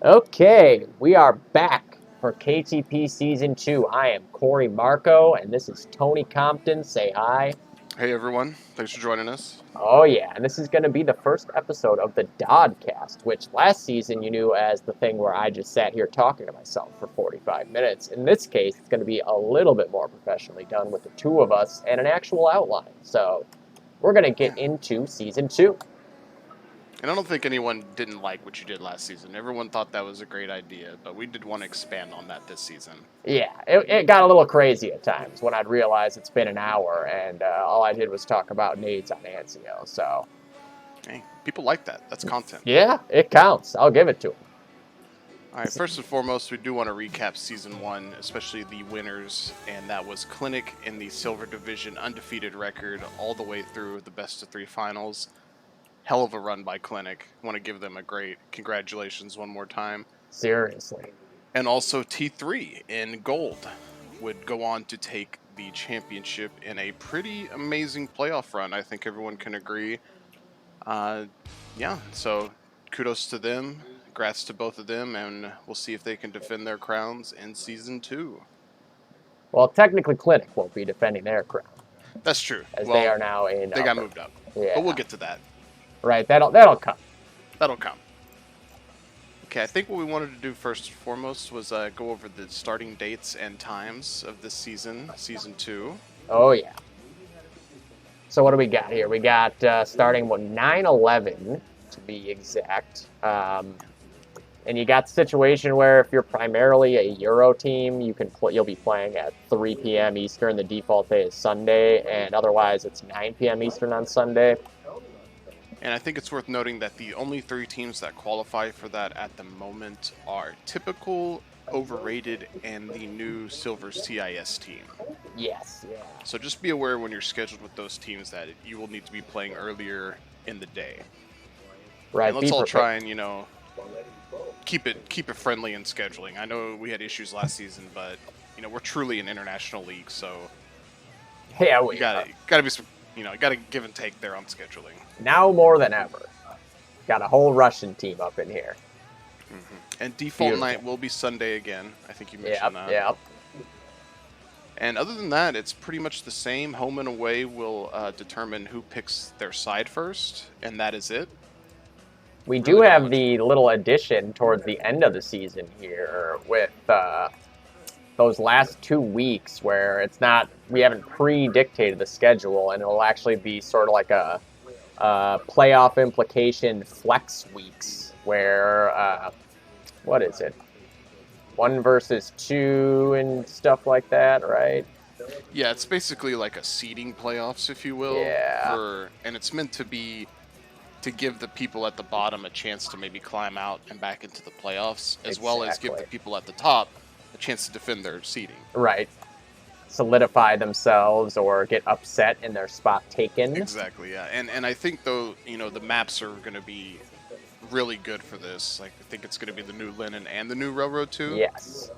Okay, we are back for KTP Season 2. I am Corey Marko, and this is Tony Compton. Say hi. Hey everyone, thanks for joining us. Oh, yeah, and this is going to be the first episode of the DODCAST, which last season you knew as the thing where I just sat here talking to myself for 45 minutes. In this case, it's going to be a little bit more professionally done with the two of us and an actual outline. So, we're going to get into Season 2. And I don't think anyone didn't like what you did last season. Everyone thought that was a great idea, but we did want to expand on that this season. Yeah, it got a little crazy at times when I'd realize it's been an hour and all I did was talk about nades on Anzio. So, Hey, people like that. That's content. yeah, it counts. I'll give it to them. Alright, first and foremost, we do want to recap Season 1, especially the winners, and that was Clinic in the Silver Division undefeated record all the way through the best of 3 finals. Hell of a run by Clinic. Want to give them a great congratulations one more time. Seriously. And also T3 in gold would go on to take the championship in a pretty amazing playoff run. I think everyone can agree. Yeah, so kudos to them. Congrats to both of them, and we'll see if they can defend their crowns in Season 2. Well, technically, Clinic won't be defending their crown. That's true. As they are now in. They got moved up. Yeah. But we'll get to that. Right, that'll come. That'll come. Okay, I think what we wanted to do first and foremost was go over the starting dates and times of this season, Season 2. Oh, yeah. So what do we got here? We got starting with 9/11, to be exact. And you got the situation where if you're primarily a Euro team, you'll be playing at 3 p.m. Eastern. The default day is Sunday, and otherwise it's 9 p.m. Eastern on Sunday. And I think it's worth noting that the only 3 teams that qualify for that at the moment are Typical, Overrated, and the new Silver CIS team. Yes, yeah. So just be aware when you're scheduled with those teams that you will need to be playing earlier in the day. Right. And let's all try and, keep it friendly in scheduling. I know we had issues last season, but we're truly an international league, so yeah, we gotta be some, gotta give and take there on scheduling. Now more than ever, got a whole Russian team up in here. Mm-hmm. And default night will be Sunday again. I think you mentioned that. Yep. And other than that, it's pretty much the same. Home and away will determine who picks their side first, and that is it. We do have the little addition towards the end of the season here with those last 2 weeks where we haven't pre-dictated the schedule, and it'll actually be sort of like a playoff implication flex weeks where, what is it? 1 versus 2 and stuff like that, right? Yeah, it's basically like a seeding playoffs, if you will. Yeah. And it's meant to be to give the people at the bottom a chance to maybe climb out and back into the playoffs, as well as give the people at the top a chance to defend their seeding. Right. Solidify themselves or get upset in their spot taken. Exactly, yeah. And I think, though, the maps are going to be really good for this. Like, I think it's going to be the new Lennon and the new Railroad 2. Yes.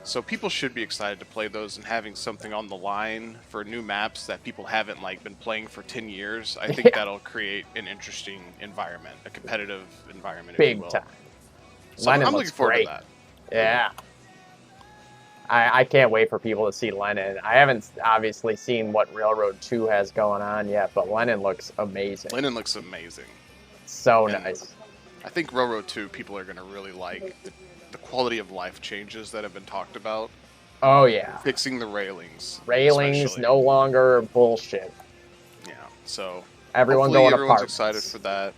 So people should be excited to play those, and having something on the line for new maps that people haven't been playing for 10 years. I think that'll create an interesting environment, a competitive environment, if you will. Big time. So I'm looking forward to that. Yeah. I can't wait for people to see Lennon. I haven't obviously seen what Railroad 2 has going on yet, but Lennon looks amazing. Lennon looks amazing. So nice. I think Railroad 2 people are going to really like the quality of life changes that have been talked about. Oh, yeah. Fixing the railings. Railings, no longer bullshit. Yeah, so everyone's excited for that.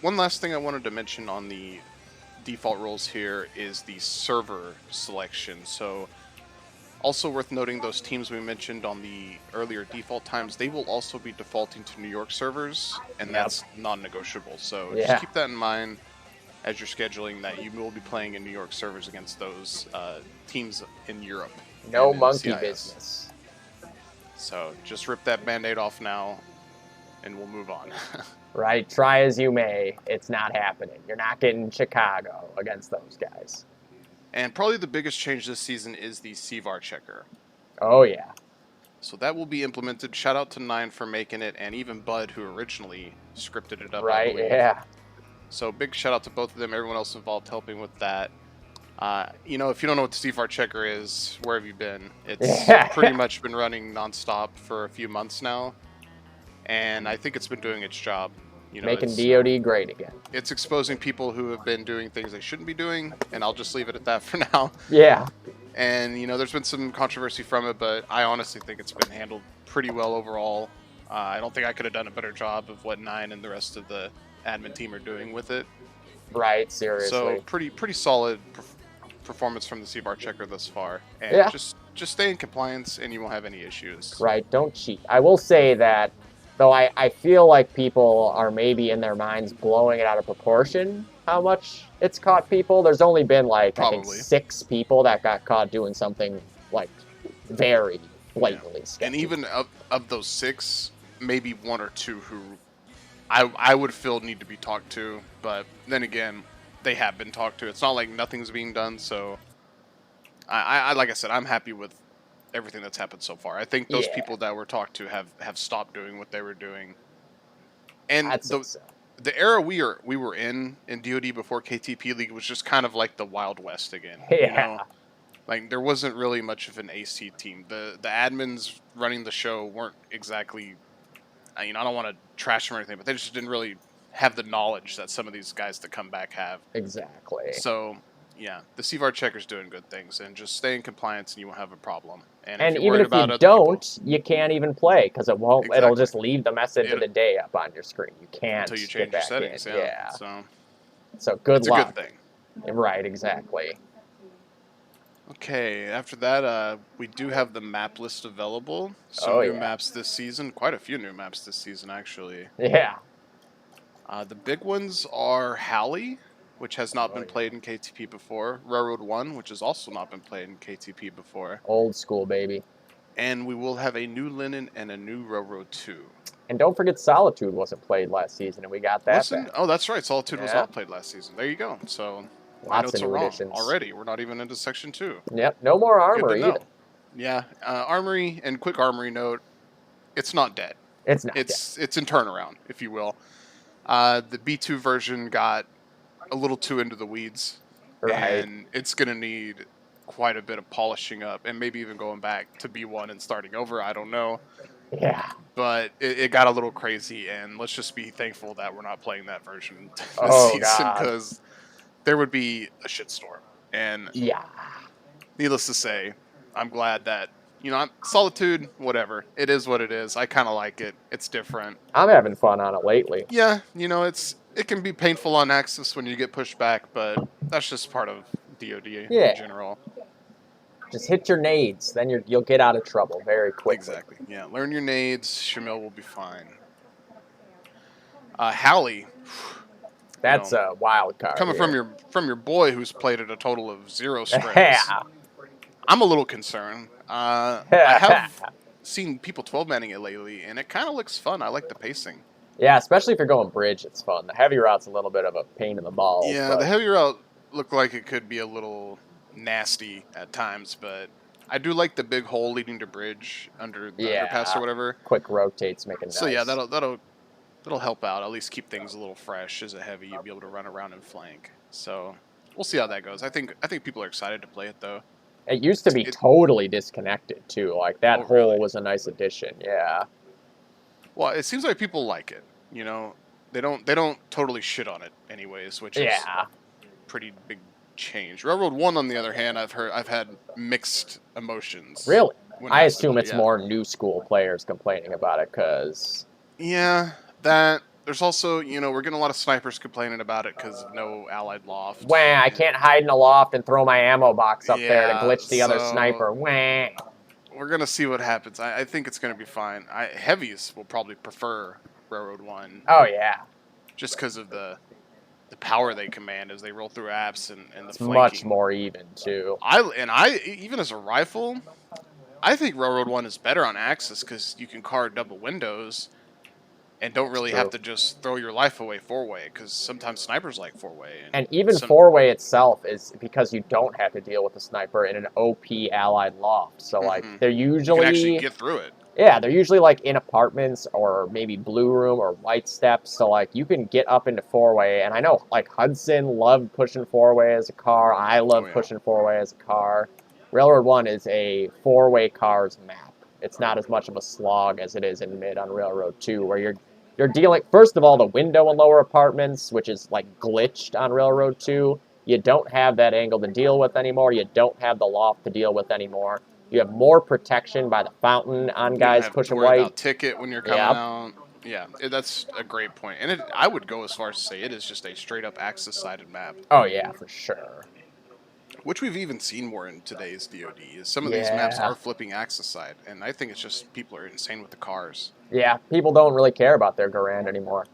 One last thing I wanted to mention on the default rules here is the server selection. So also worth noting, those teams we mentioned on the earlier default times, they will also be defaulting to New York servers, and that's non-negotiable. So just keep that in mind as you're scheduling, that you will be playing in New York servers against those teams in Europe. No monkey business. So just rip that Band-Aid off now, and we'll move on. Right, try as you may, it's not happening. You're not getting Chicago against those guys. And probably the biggest change this season is the CVAR checker. Oh, yeah. So that will be implemented. Shout out to Nine for making it, and even Bud, who originally scripted it up. Right, yeah. So big shout out to both of them, everyone else involved helping with that. You know, if you don't know what the CFAR checker is, where have you been? It's pretty much been running nonstop for a few months now, and I think it's been doing its job. You know, Making DOD great again. it's exposing people who have been doing things they shouldn't be doing, and I'll just leave it at that for now. Yeah. And, you know, there's been some controversy from it, but I honestly think it's been handled pretty well overall. I don't think I could have done a better job of what Nine and the rest of the admin team are doing with it. Right, seriously. So pretty solid performance from the CBAR checker thus far. And Yeah. just stay in compliance and you won't have any issues. Right, don't cheat. I will say that, though I feel like people are maybe in their minds blowing it out of proportion how much it's caught people. There's only been like, I think, Probably. 6 people that got caught doing something like very blatantly sketchy. And even of those 6, maybe 1 or 2 who I would feel need to be talked to. But then again, they have been talked to. It's not like nothing's being done. So I like I said, I'm happy with everything that's happened so far. I think those people that were talked to have stopped doing what they were doing. And the era we were in DoD before KTP League was just kind of like the Wild West again. Yeah. You know? Like there wasn't really much of an AC team. The admins running the show weren't exactly, you know, I don't want to trash them or anything, but they just didn't really have the knowledge that some of these guys that come back have. Exactly. So yeah, the CVAR checker's doing good things, and just stay in compliance and you won't have a problem. And if even if you don't, you can't even play because it won't. It'll just leave the message of the day up on your screen. You can't until you change your settings. Yeah. So good luck. It's a good thing. Right. Exactly. Okay. After that, we do have the map list available. Some new maps this season. Quite a few new maps this season, actually. Yeah. The big ones are Halley, which has not been played in KTP before. Railroad 1, which has also not been played in KTP before. Old school, baby. And we will have a new Linen and a new Railroad 2. And don't forget Solitude wasn't played last season, and we got that back. Oh, that's right. Solitude was not played last season. There you go. So my notes are wrong already. We're not even into Section 2. Yep. No more Armory either. Yeah. Armory, and quick Armory note, it's not dead. It's not It's in turnaround, if you will. The B2 version got a little too into the weeds, and it's going to need quite a bit of polishing up and maybe even going back to B1 and starting over. I don't know. Yeah. But it got a little crazy, and let's just be thankful that we're not playing that version this season because there would be a shitstorm. And needless to say, I'm glad that, you know, Solitude, whatever. It is what it is. I kind of like it. It's different. I'm having fun on it lately. Yeah, you know, it can be painful on Axis when you get pushed back, but that's just part of DoD in general. Just hit your nades, then you'll get out of trouble very quickly. Exactly. Yeah, learn your nades. Shamil will be fine. Halley. That's a wild card. Coming from your boy who's played at a total of 0 spreads. I'm a little concerned. I have seen people 12-manning it lately, and it kind of looks fun. I like the pacing. Yeah, especially if you're going bridge, it's fun. The heavy route's a little bit of a pain in the balls. Yeah, the heavy route looked like it could be a little nasty at times, but I do like the big hole leading to bridge under the underpass or whatever. Quick rotates, making nice. So yeah, that'll help out. At least keep things a little fresh. As a heavy, you'll be able to run around and flank. So we'll see how that goes. I think people are excited to play it though. It used to be totally disconnected too. Like that hole was a nice addition. Yeah. Well, it seems like people like it. You know, they don't totally shit on it anyways, which is pretty big change. Railroad 1, on the other hand, I've had mixed emotions. Really? I assume it's more new school players complaining about it because. Yeah, that. There's also, you know, we're getting a lot of snipers complaining about it because of no allied loft. Wah, I can't hide in a loft and throw my ammo box up there to glitch the other sniper. Wah. We're going to see what happens. I think it's going to be fine. Heavies will probably prefer Railroad 1. Oh, yeah. Just because of the power they command as they roll through apps and the it's flanking. Much more even, too. I even as a rifle, I think Railroad 1 is better on Axis because you can card double windows and don't really have to just throw your life away 4-way, because sometimes snipers like 4-way. And even 4-way itself is because you don't have to deal with a sniper in an OP allied loft. So, like, they're usually... You can actually get through it. Yeah, they're usually like in apartments or maybe blue room or white steps. So like you can get up into four-way, and I know like Hudson loved pushing four-way as a car. I Oh love yeah. pushing four-way as a car. Railroad One is a four-way cars map. It's not as much of a slog as it is in mid on Railroad 2, where you're dealing first of all the window in lower apartments, which is like glitched on Railroad 2. You don't have that angle to deal with anymore. You don't have the loft to deal with anymore. You have more protection by the fountain on You don't guys have to pushing worry white. about ticket when you're coming Yep. out. Yeah, that's a great point. And I would go as far as to say it is just a straight up axis-sided map, Oh yeah, for sure. which we've even seen more in today's DoD. Is some of these maps Yeah. are flipping axis side, and I think it's just people are insane with the cars. Yeah. People don't really care about their Garand anymore.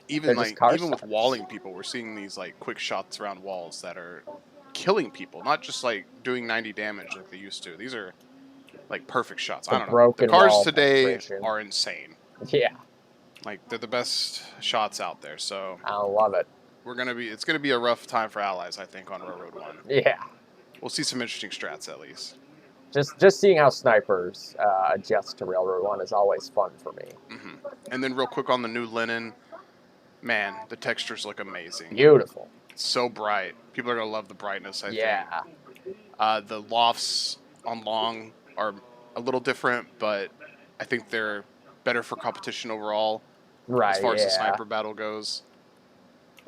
They're Even just like car even with stars. walling people, we're seeing these like quick shots around walls that are killing people, not just like doing 90 damage like they used to. These are like perfect shots. The I don't know. The broken cars wall today penetration. are insane. Yeah. Like they're the best shots out there. So I love it. it's gonna be a rough time for allies, I think, on Railroad One. Yeah. We'll see some interesting strats at least. Just seeing how snipers adjust to Railroad One is always fun for me. And then real quick on the new linen, man, the textures look amazing. Beautiful. It's so bright. People are gonna love the brightness, I think. Yeah. The lofts on long are a little different, but I think they're better for competition overall as Right. far as the Yeah. sniper battle goes.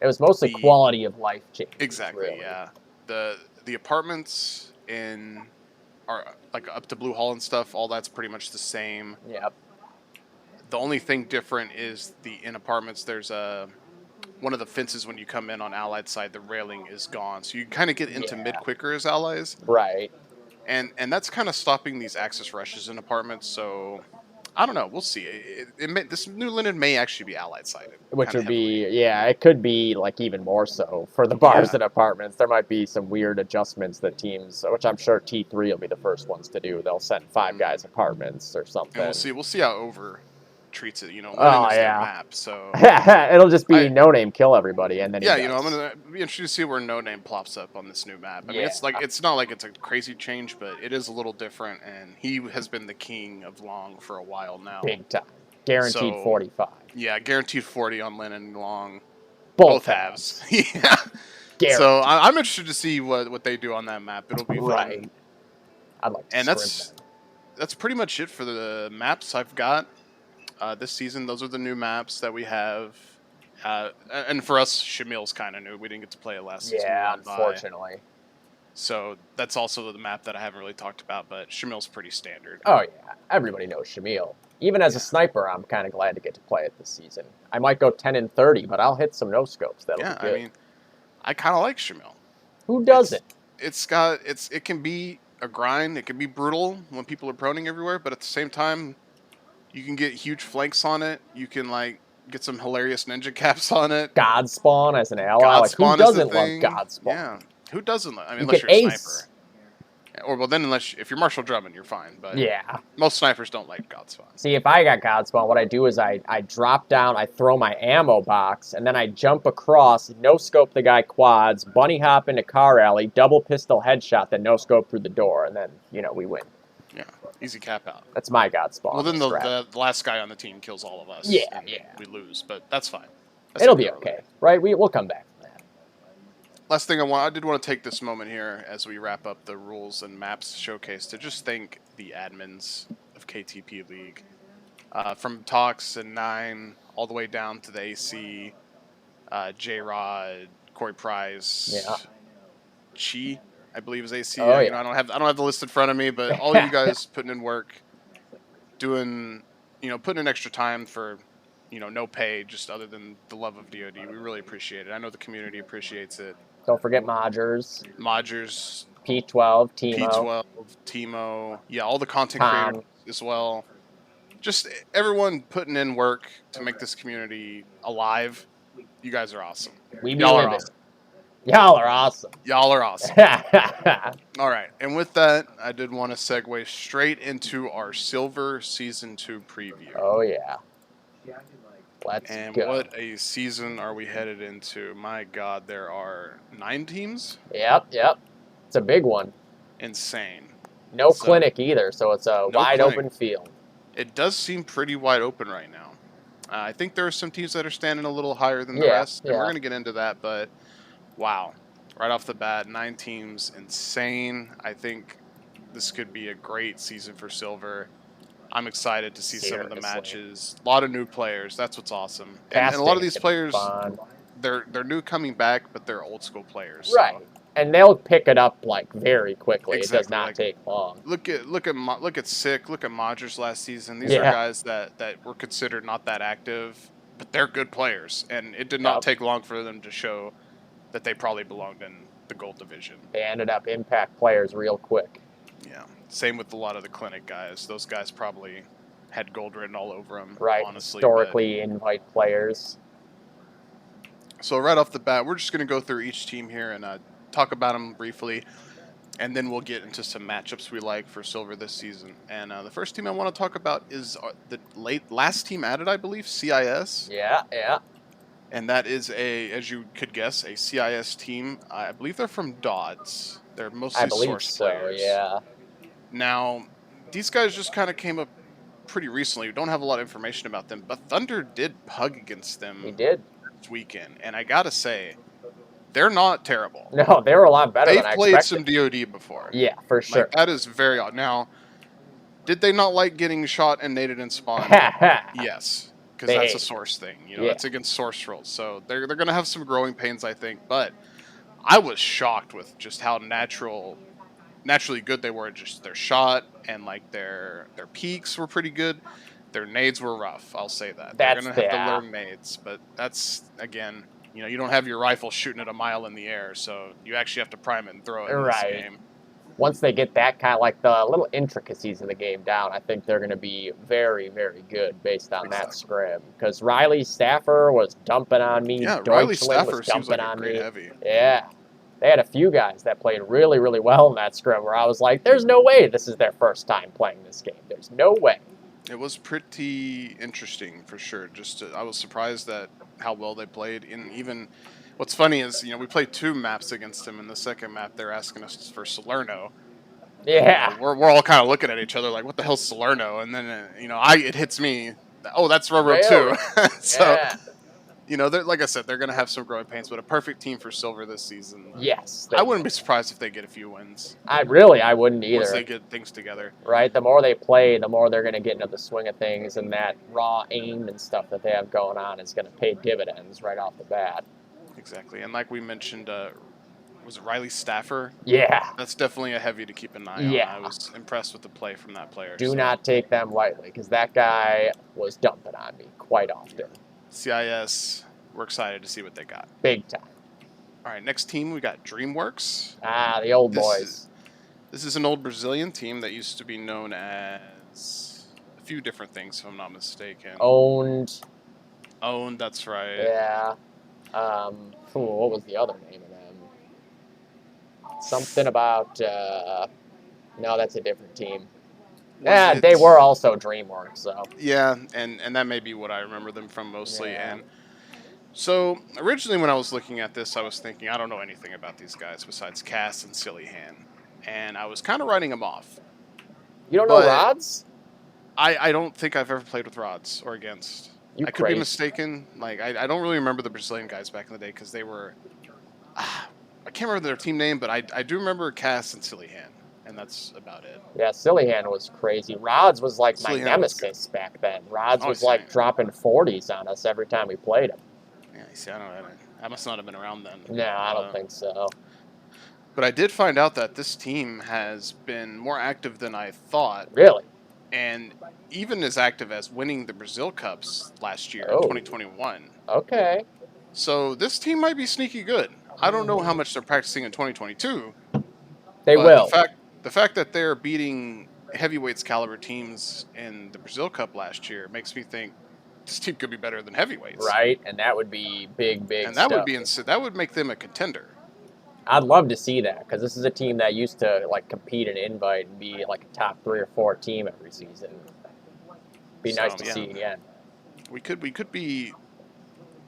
It was mostly The- quality of life change. Exactly, Really. yeah. The apartments in are like up to Blue Hall and stuff, all that's pretty much the same. Yep. The only thing different is the in apartments there's one of the fences when you come in on Allied side, the railing is gone. So you kind of get into Yeah. mid quicker as allies. Right. And that's kind of stopping these axis rushes in apartments. So I don't know. We'll see. This new linen may actually be allied sided, Which kinda would be, heavily. yeah, it could be like even more so for the bars Yeah. and apartments. There might be some weird adjustments that teams, which I'm sure T3 will be the first ones to do. They'll send five guys apartments or something. And we'll see. We'll see how over treats it. You know, linen Oh is their yeah, map. So it'll just be I no name kill everybody, and then yeah, he you know, I'm does. gonna be interested to see where No Name plops up on this new map. I mean, Yeah. it's not like it's a crazy change, but it is a little different. And he has been the king of long for a while now. Big time, guaranteed So, 45. Yeah, guaranteed 40 on Linen and Long. Both halves. halves. Yeah. Guaranteed. So I'm interested to see what they do on that map. It'll be Right. fun. I'd like to And scrim that's pretty much it for the maps I've got this season. Those are the new maps that we have. And for us, Shamil's kind of new. We didn't get to play it last them. season. We Yeah, went by. unfortunately. So that's also the map that I haven't really talked about, but Shamil's pretty standard. Oh yeah, everybody knows Shamil. Even as a sniper, I'm kind of glad to get to play it this season. I might go 10 and 30, but I'll hit some no scopes. That'll Yeah, be good. I mean, I kind of like Shamil. Who doesn't? It can be a grind. It can be brutal when people are proning everywhere, but at the same time, you can get huge flanks on it. You can like get some hilarious ninja caps on it. God spawn as an ally. God Like, who spawn is the doesn't love thing. God spawn? Yeah, who doesn't? I mean, You unless can you're a ace. sniper. Or well, then if you're Marshall Drummond, you're fine. But Yeah. most snipers don't like God spawn. See, if I got God spawn, what I do is I drop down, I throw my ammo box, and then I jump across, no scope the guy quads, bunny hop into car alley, double pistol headshot, then no scope through the door, and then we win. Yeah, easy cap out. That's my God spawn. Well, then strat. the last guy on the team kills all of us. Yeah, and yeah. we lose, but that's fine. That's It'll be irrelevant. okay, right? We'll come back from that. Last thing I did want to take this moment here as we wrap up the rules and maps showcase to just thank the admins of KTP League. From Talks and 9 all the way down to the AC, J-Rod, Corey Price, Yeah. Chi, I believe is AC. Oh, You know, yeah. I don't have the list in front of me, but all you guys putting in work, putting in extra time for, no pay, just other than the love of DoD. We really appreciate it. I know the community appreciates it. Don't forget Modgers, Modgers, P12, Timo. P12, Timo, yeah, all the content Tom. creators as well. Just everyone putting in work to make this community alive. You guys are awesome. We be Y'all are living. awesome. Y'all are awesome. Y'all are awesome. All right, and with that, I did want to segue straight into our Silver Season 2 preview. Oh, yeah. Let's And go. what a season are we headed into? My God, there are 9 teams? Yep. It's a big one. Insane. No So- clinic either, so it's a No wide clinic. open field. it does seem pretty wide open right now. I think there are some teams that are standing a little higher than the Yeah, rest, and we're yeah. going to get into that, but wow. Right off the bat, 9 teams, insane. I think this could be a great season for Silver. I'm excited to see some of the Seriously. matches. A lot of new players. That's what's awesome. And a lot Casting of these should be players, fun. they're new coming back, but they're old school players. So Right. And they'll pick it up like very quickly. It does exactly, not like take long. look at Sick, look at Modgers last season. These are Yeah. guys that were considered not that active, but they're good players, and it did not Yep. take long for them to show that they probably belonged in the gold division. They ended up impact players real quick. Yeah. Same with a lot of the clinic guys. Those guys probably had gold written all over them, Right. honestly. Historically invite players. So right off the bat, we're just going to go through each team here and talk about them briefly, and then we'll get into some matchups we like for Silver this season. And the first team I want to talk about is the last team added, I believe, CIS. Yeah, yeah. And that is as you could guess, a CIS team. I believe they're from DODS. They're mostly I believe source so, players. yeah. Now, these guys just kind of came up pretty recently. We don't have a lot of information about them, but Thunder did pug against them We did. this weekend. And I got to say, they're not terrible. No, they were a lot better They've than I played expected. some DOD before. Yeah, for sure. Like, that is very odd. Now, did they not like getting shot and naded in spawn? Yes, because that's a source thing. You know, Yeah. it's against source rules. So they're going to have some growing pains, I think. But I was shocked with just how naturally good they were. Just their shot and like their peaks were pretty good. Their nades were rough. I'll say that. They're going to have to learn nades, but that's again, you know, you don't have your rifle shooting at a mile in the air, so you actually have to prime it and throw it in this game. Once they get that kind of like the little intricacies of the game down, I think they're going to be very, very good based on that scrim. Because Riley Staffer was dumping on me. Yeah, Deutschland Riley Staffer was seems dumping like a on great me. heavy. Yeah. They had a few guys that played really, really well in that scrim where I was like, there's no way this is their first time playing this game. There's no way. It was pretty interesting for sure. I was surprised at how well they played. And even what's funny is, you know, we played 2 maps against them. In the second map, they're asking us for Salerno. Yeah. You know, we're all kind of looking at each other like, what the hell's Salerno? And then, you know, it hits me. Oh, that's Railroad 2. So, yeah. you know, like I said, they're going to have some growing pains, but a perfect team for Silver this season. Yes. I wouldn't be surprised if they get a few wins. I wouldn't either. Once they get things together. Right? The more they play, the more they're going to get into the swing of things, and that raw aim and stuff that they have going on is going to pay dividends right off the bat. Exactly. And like we mentioned, was it Riley Staffer? Yeah. That's definitely a heavy to keep an eye on. Yeah. I was impressed with the play from that player. Do not take them lightly, because that guy was dumping on me quite often. CIS, we're excited to see what they got. Big time. All right, next team, we got Dreamworks. Ah, the old boys. This is an old Brazilian team that used to be known as a few different things, if I'm not mistaken. Owned, that's right. Yeah. What was the other name of them? Something about, no, that's a different team. They were also Dreamworks, so. Yeah, and that may be what I remember them from mostly. Yeah. And so originally when I was looking at this, I was thinking, I don't know anything about these guys besides Cass and Silly Hand. And I was kind of writing them off. You don't know Rods? I don't think I've ever played with Rods or against. I could crazy. be mistaken. Like, I don't really remember the Brazilian guys back in the day because they were... I can't remember their team name, but I do remember Cass and Silly Hand. And that's about it. Yeah, Silly Hand was crazy. Rods was like Silly my Hand nemesis back then. Rods was like dropping 40s on us every time we played him. Yeah, you see, I must not have been around then. No, I don't think so. But I did find out that this team has been more active than I thought. Really? And even as active as winning the Brazil Cups last year in 2021. Okay. So this team might be sneaky good. I don't know how much they're practicing in 2022. They will. The fact that they're beating heavyweights caliber teams in the Brazil Cup last year makes me think this team could be better than heavyweights. Right, and that would be big and stuff. That would make them a contender. I'd love to see that, because this is a team that used to like compete in invite and be like a top 3 or 4 team every season. Be nice to see again. We could be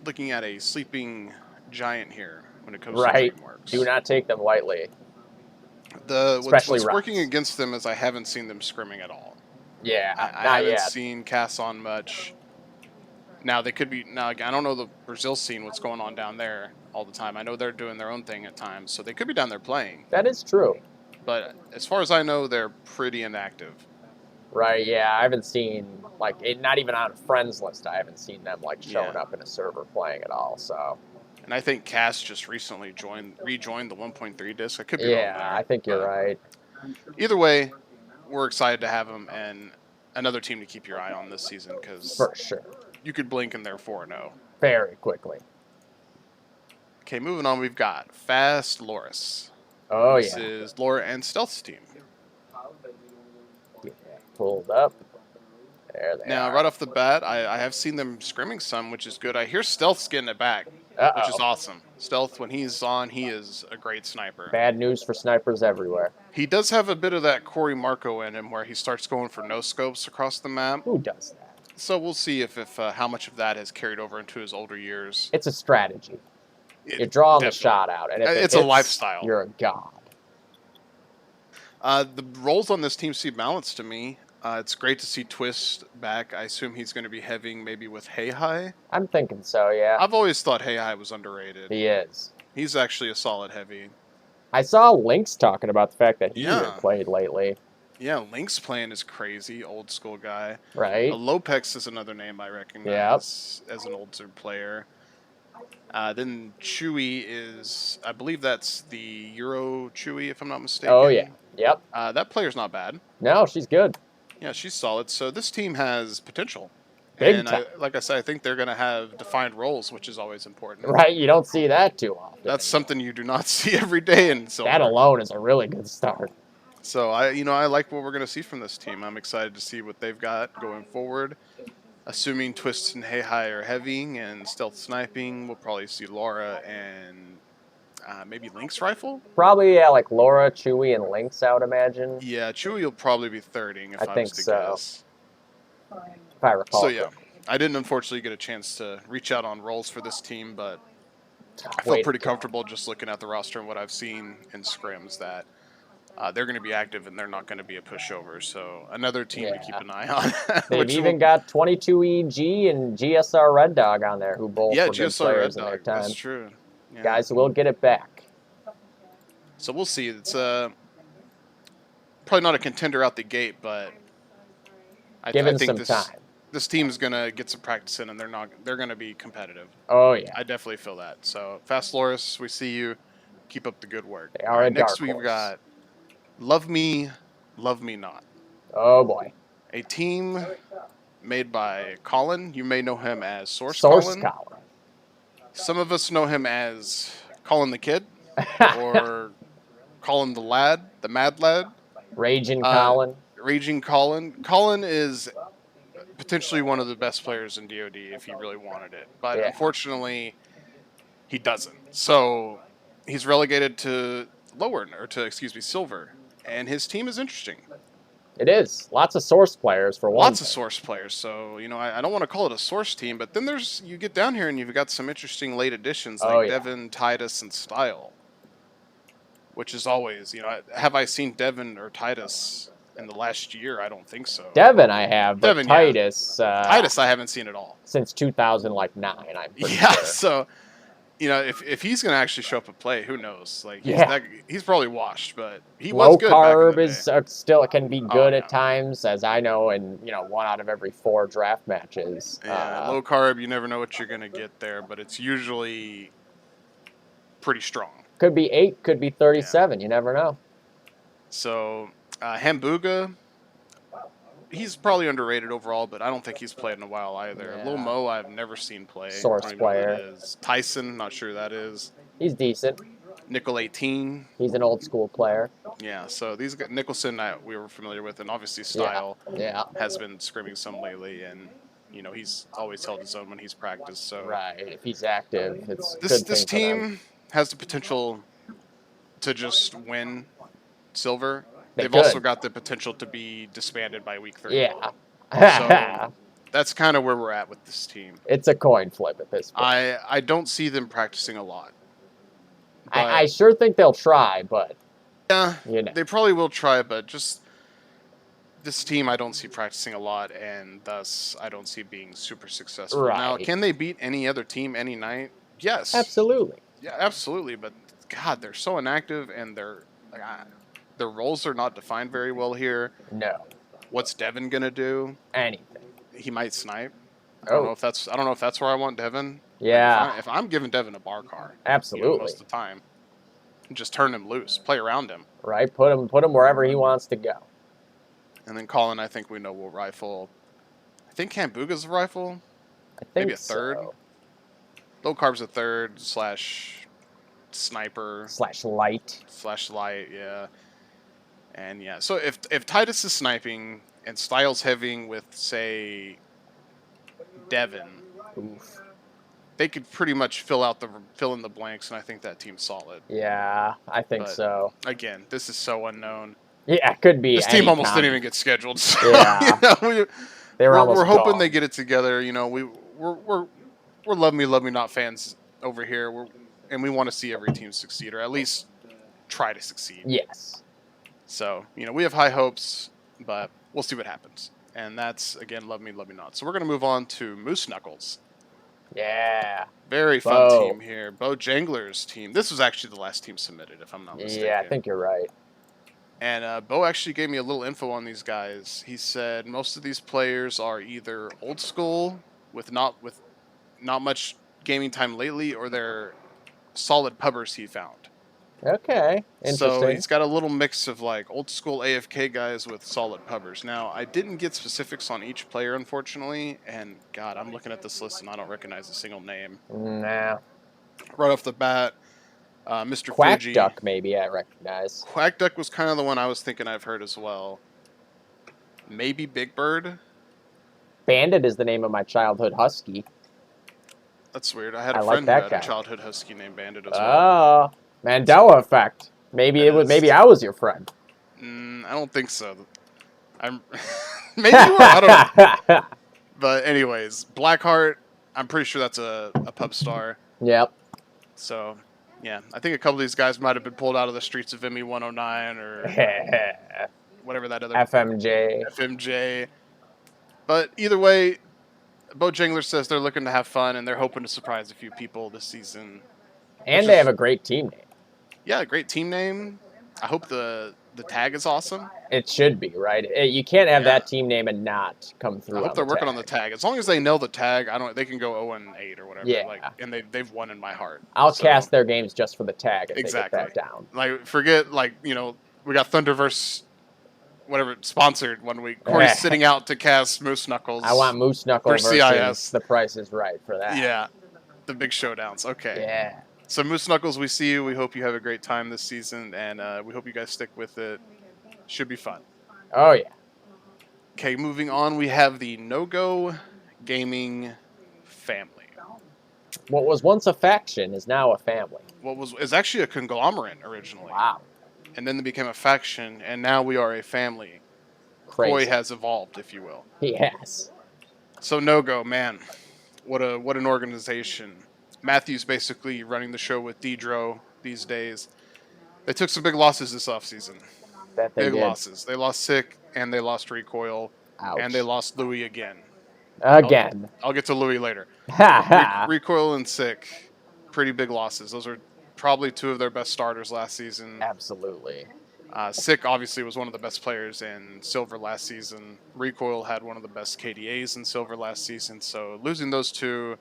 looking at a sleeping giant here when it comes to Dreamworks. Do not take them lightly. What's working against them is I haven't seen them scrimming at all. Yeah, I not haven't yet. seen Cass on much. Now they could be I don't know the Brazil scene, what's going on down there all the time. I know they're doing their own thing at times, so they could be down there playing. That is true. But as far as I know, they're pretty inactive. Right, yeah, I haven't seen, like, not even on a friends list, I haven't seen them, like, showing Yeah. up in a server playing at all, so. And I think Cass just recently rejoined the 1.3 disc. I could be wrong Yeah, there. I think you're but right. Either way, we're excited to have him and another team to keep your eye on this season because For sure. you could blink and they're 4-0. Very quickly. Okay, moving on, we've got FastLoris. Oh, This yeah. is Laura and Stealth's team. Get that pulled up. There they Now, are. right off the bat, I have seen them scrimming some, which is good. I hear Stealth's getting it back, which is awesome. Stealth, when he's on, he is a great sniper. Bad news for snipers everywhere. He does have a bit of that Corey Marko in him where he starts going for no scopes across the map. Who does that? So we'll see if how much of that has carried over into his older years. It's a strategy. You're drawing the shot out, and if It's a lifestyle. You're a god. The roles on this team seem balanced to me. It's great to see Twist back. I assume he's going to be heaving maybe with Hey Hi. I'm thinking so, yeah. I've always thought Hey Hi was underrated. He is. He's actually a solid heavy. I saw Lynx talking about the fact that he Yeah. hasn't played lately. Yeah, Link's playing is crazy, old school guy. Right? Lopex is another name I recognize as an older player. Then Chewy is, I believe that's the Euro Chewy, if I'm not mistaken. Oh, yeah. Yep. That player's not bad. No, she's good. Yeah, she's solid. So this team has potential. Big time. Like I said, I think they're going to have defined roles, which is always important. Right? You don't see that too often. That's something you do not see every day in Silver. That alone is a really good start. So I like what we're going to see from this team. I'm excited to see what they've got going forward. Assuming Twists and Hey Hi are heavying and stealth sniping, we'll probably see Laura and maybe Link's rifle. Probably, yeah, like Laura, Chewy, and Lynx, I would imagine. Yeah, Chewy will probably be thirding if I think was to so. guess. If I recall. So yeah, I didn't unfortunately get a chance to reach out on roles for this team, but I feel pretty comfortable just looking at the roster and what I've seen in scrims that they're going to be active and they're not going to be a pushover. So another team to keep an eye on. They've even got 22EG and GSR Red Dog on there, who both were good players in their time. That's true. Yeah. Guys will get it back. So we'll see. It's probably not a contender out the gate, but I think some time. This team's gonna get some practice in, and they're gonna be competitive. Oh yeah, I definitely feel that. So FastLoris, we see you. Keep up the good work. They are a Next dark we've horse. got Love Me, Love Me Not. Oh boy, A team made by Colin. You may know him as Source Colin. Some of us know him as Colin the Kid or Colin the Lad, the Mad Lad. Raging Colin. Raging Colin. Colin is potentially one of the best players in DOD if he really wanted it. But unfortunately, he doesn't. So he's relegated to silver. And his team is interesting. It is. Lots of source players for one. Lots of source players. So, I don't want to call it a source team, but then you get down here and you've got some interesting late additions like Devin, Titus, and Style. Which is always, have I seen Devin or Titus in the last year? I don't think so. Devin I have, but Titus... Titus I haven't seen at all. Since 2009, I'm pretty sure. So... if he's going to actually show up and play, who knows? Like he's probably washed, but he low was good. Carb is still can be good at times, as I know, in 1 out of every 4 draft matches. Yeah, low carb, you never know what you're going to get there, but it's usually pretty strong. Could be 8, could be 37. You never know. So Hambuga, he's probably underrated overall, but I don't think he's played in a while either. Lil Mo, I've never seen play. Source player. Tyson, not sure who that is. He's decent. Nickel 18. He's an old school player. Yeah, so these guys, Nicholson we were familiar with, and obviously Style has been scrimming some lately, and he's always held his own when he's practiced. So if he's active, it's this team has the potential to just win silver. They've also got the potential to be disbanded by week 3. Yeah. So that's kind of where we're at with this team. It's a coin flip at this point. I don't see them practicing a lot. I sure think they'll try, but... Yeah, they probably will try, but just this team I don't see practicing a lot, and thus I don't see being super successful. Now, Right. can they beat any other team any night? Yes. Absolutely. Yeah, absolutely. But God, they're so inactive, and their roles are not defined very well here. No. What's Devin gonna do? Anything. He might snipe. Oh. I don't know if that's where I want Devin. Like Yeah. if I'm giving Devin a bar car, Absolutely. most of the time, just turn him loose, play around him, Right. Put him wherever he wants to go. and then Colin, I think we know will rifle. I think Kambuga's a rifle, I maybe think a third. so. Low carb's a third slash sniper / light. slash light, yeah. And yeah, so if Titus is sniping and Styles heaving with say Devin, Oof. they could pretty much fill in the blanks, and I think that team's solid. Yeah, I think But so. again, this is so unknown. Yeah, it could be. This team any almost time. didn't even get scheduled. So, Yeah. They were almost we're hoping gone. they get it together. We're love me not fans over here. And we want to see every team succeed, or at least try to succeed. Yes. So we have high hopes, but we'll see what happens. And that's again love me not. So we're gonna move on to Moose Knuckles. Yeah. Very fun Bo. team here. Bo Jangler's team. This was actually the last team submitted, if I'm not mistaken. Yeah, I think you're right. And Bo actually gave me a little info on these guys. He said most of these players are either old school with not much gaming time lately, or they're solid pubbers he found. Okay. Interesting. So he's got a little mix of like old school AFK guys with solid pubbers. Now, I didn't get specifics on each player, unfortunately. And God, I'm looking at this list and I don't recognize a single name. Nah. Right off the bat, Mr. Quack Fuji. Duck, maybe I recognize. Quack Duck was kind of the one I was thinking I've heard as well. Maybe Big Bird. Bandit is the name of my childhood husky. That's weird. I had a I like friend who that had guy. a childhood husky named Bandit as well. Oh, Mandela effect. Maybe maybe I was your friend. I don't think so. I'm maybe you were. I don't know. But anyways, Blackheart. I'm pretty sure that's a pub star. Yep. So yeah, I think a couple of these guys might have been pulled out of the streets of ME 109 or whatever that other FMJ. But either way, Bo Jangler says they're looking to have fun and they're hoping to surprise a few people this season. And they have a great team name. Yeah, great team name. I hope the tag is awesome. It should be, right? You can't have that team name and not come through. I hope they're working on the tag. As long as they nail the tag, they can go 0-8 or whatever. Yeah. And they've won in my heart. I'll cast their games just for the tag if exactly. they get that down. Like forget we got Thunderverse whatever sponsored one week. Corey's sitting out to cast Moose Knuckles. I want Moose Knuckles versus CIS. The Price is Right for that. Yeah. The big showdowns. Okay. Yeah. So Moose Knuckles, we see you. We hope you have a great time this season, and we hope you guys stick with it. Should be fun. Oh, yeah. Okay, moving on, we have the No-Go Gaming family. What was once a faction is now a family. Is actually a conglomerate originally. Wow. And then they became a faction, and now we are a family. Crazy. Koi has evolved, if you will. He has. So No-Go, man, what an organization. Matthew's basically running the show with Dedro these days. They took some big losses this offseason. Big losses. They lost Sick, and they lost Recoil, and they lost Louis again. I'll get to Louis later. Recoil and Sick, pretty big losses. Those are probably two of their best starters last season. Absolutely. Sick obviously was one of the best players in Silver last season. Recoil had one of the best KDAs in Silver last season. So losing those two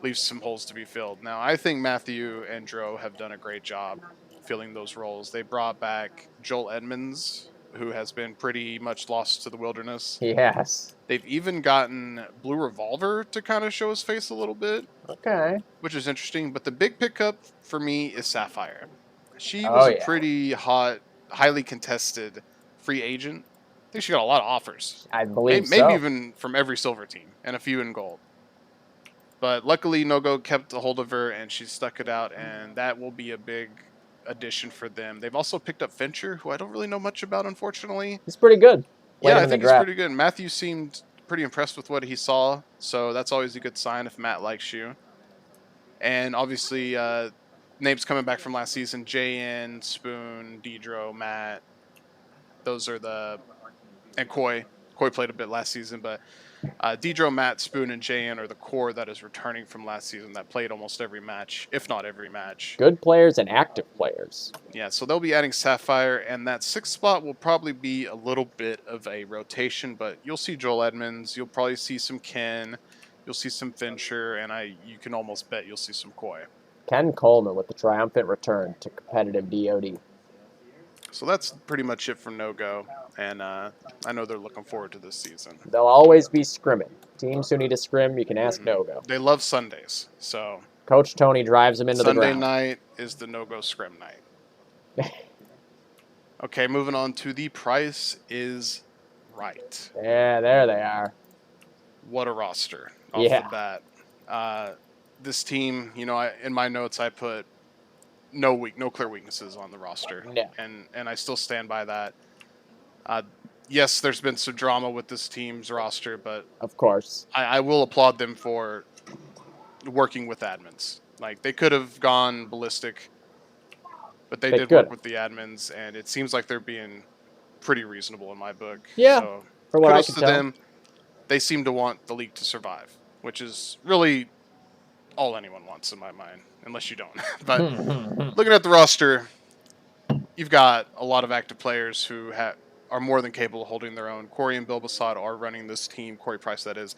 leaves some holes to be filled. Now, I think Matthew and Dro have done a great job filling those roles. They brought back Joel Edmonds, who has been pretty much lost to the wilderness. Yes. They've even gotten Blue Revolver to kind of show his face a little bit. Okay. Which is interesting. But the big pickup for me is Sapphire. She was a pretty hot, highly contested free agent. I think she got a lot of offers. I believe so. Maybe even from every Silver team and a few in Gold. But luckily, No-Go kept a hold of her, and she stuck it out, and that will be a big addition for them. They've also picked up Fincher, who I don't really know much about, unfortunately. He's pretty good. Yeah, I think he's pretty good. Matthew seemed pretty impressed with what he saw, so that's always a good sign if Matt likes you. And obviously, names coming back from last season, JN, Spoon, Dedro, Matt. Those are the and Koi. Koi played a bit last season, but Dedro, Matt, Spoon, and Jayan are the core that is returning from last season that played almost every match, if not every match. Good players and active players. Yeah, so they'll be adding Sapphire, and that 6th spot will probably be a little bit of a rotation, but you'll see Joel Edmonds, you'll probably see some Ken, you'll see some Fincher, and you can almost bet you'll see some Koi. Ken Coleman with the triumphant return to competitive DOD. So that's pretty much it for No-Go, and I know they're looking forward to this season. They'll always be scrimming. Teams who need to scrim, you can ask No-Go. They love Sundays, so Coach Tony drives them into the ground. Sunday night is the No-Go scrim night. Okay, moving on to the Price is Right. Yeah, there they are. What a roster off the bat. This team, in my notes I put no clear weaknesses on the roster, and I still stand by that. Yes, there's been some drama with this team's roster, but of course, I will applaud them for working with admins. Like, they could have gone ballistic, but they did work with the admins, and it seems like they're being pretty reasonable in my book. Yeah, so for what I kudos can to tell. them. They seem to want the league to survive, which is really all anyone wants in my mind, unless you don't. But looking at the roster, you've got a lot of active players who are more than capable of holding their own. Corey and Bill Basad are running this team. Corey Price, that is.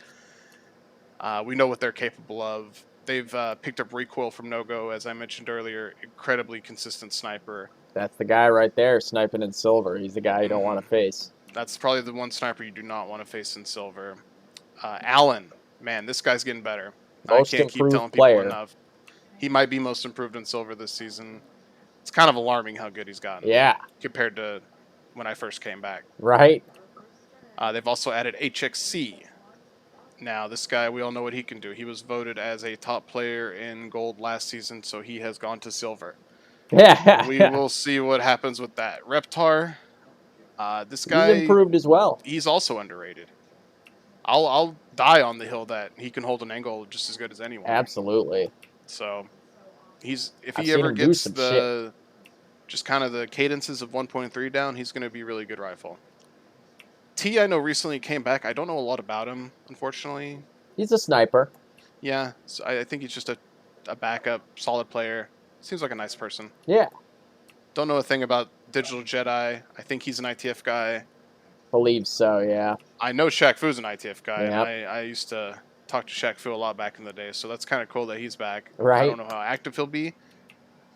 We know what they're capable of. They've picked up Recoil from No-Go, as I mentioned earlier. Incredibly consistent sniper. That's the guy right there, sniping in silver. He's the guy you don't want to face. That's probably the one sniper you do not want to face in silver. Allen, man, this guy's getting better. Most I can't keep telling people enough. He might be most improved in silver this season. It's kind of alarming how good he's gotten. Yeah. Compared to when I first came back. Right. They've also added HXC. Now, this guy, we all know what he can do. He was voted as a top player in gold last season, so he has gone to silver. Yeah. We will see what happens with that. Reptar, this guy... He's improved as well. He's also underrated. I'll die on the hill that he can hold an angle just as good as anyone. Absolutely. So, if he ever gets just kind of the cadences of 1.3 down, he's going to be a really good rifle. T, I know recently came back. I don't know a lot about him, unfortunately. He's a sniper. Yeah, so I think he's just a backup, solid player. Seems like a nice person. Yeah. Don't know a thing about Digital Jedi. I think he's an ITF guy. Believe so, yeah. I know Shaq Fu's an ITF guy. Yep. And I used to talk to Shaq Fu a lot back in the day, so that's kind of cool that he's back. Right. I don't know how active he'll be.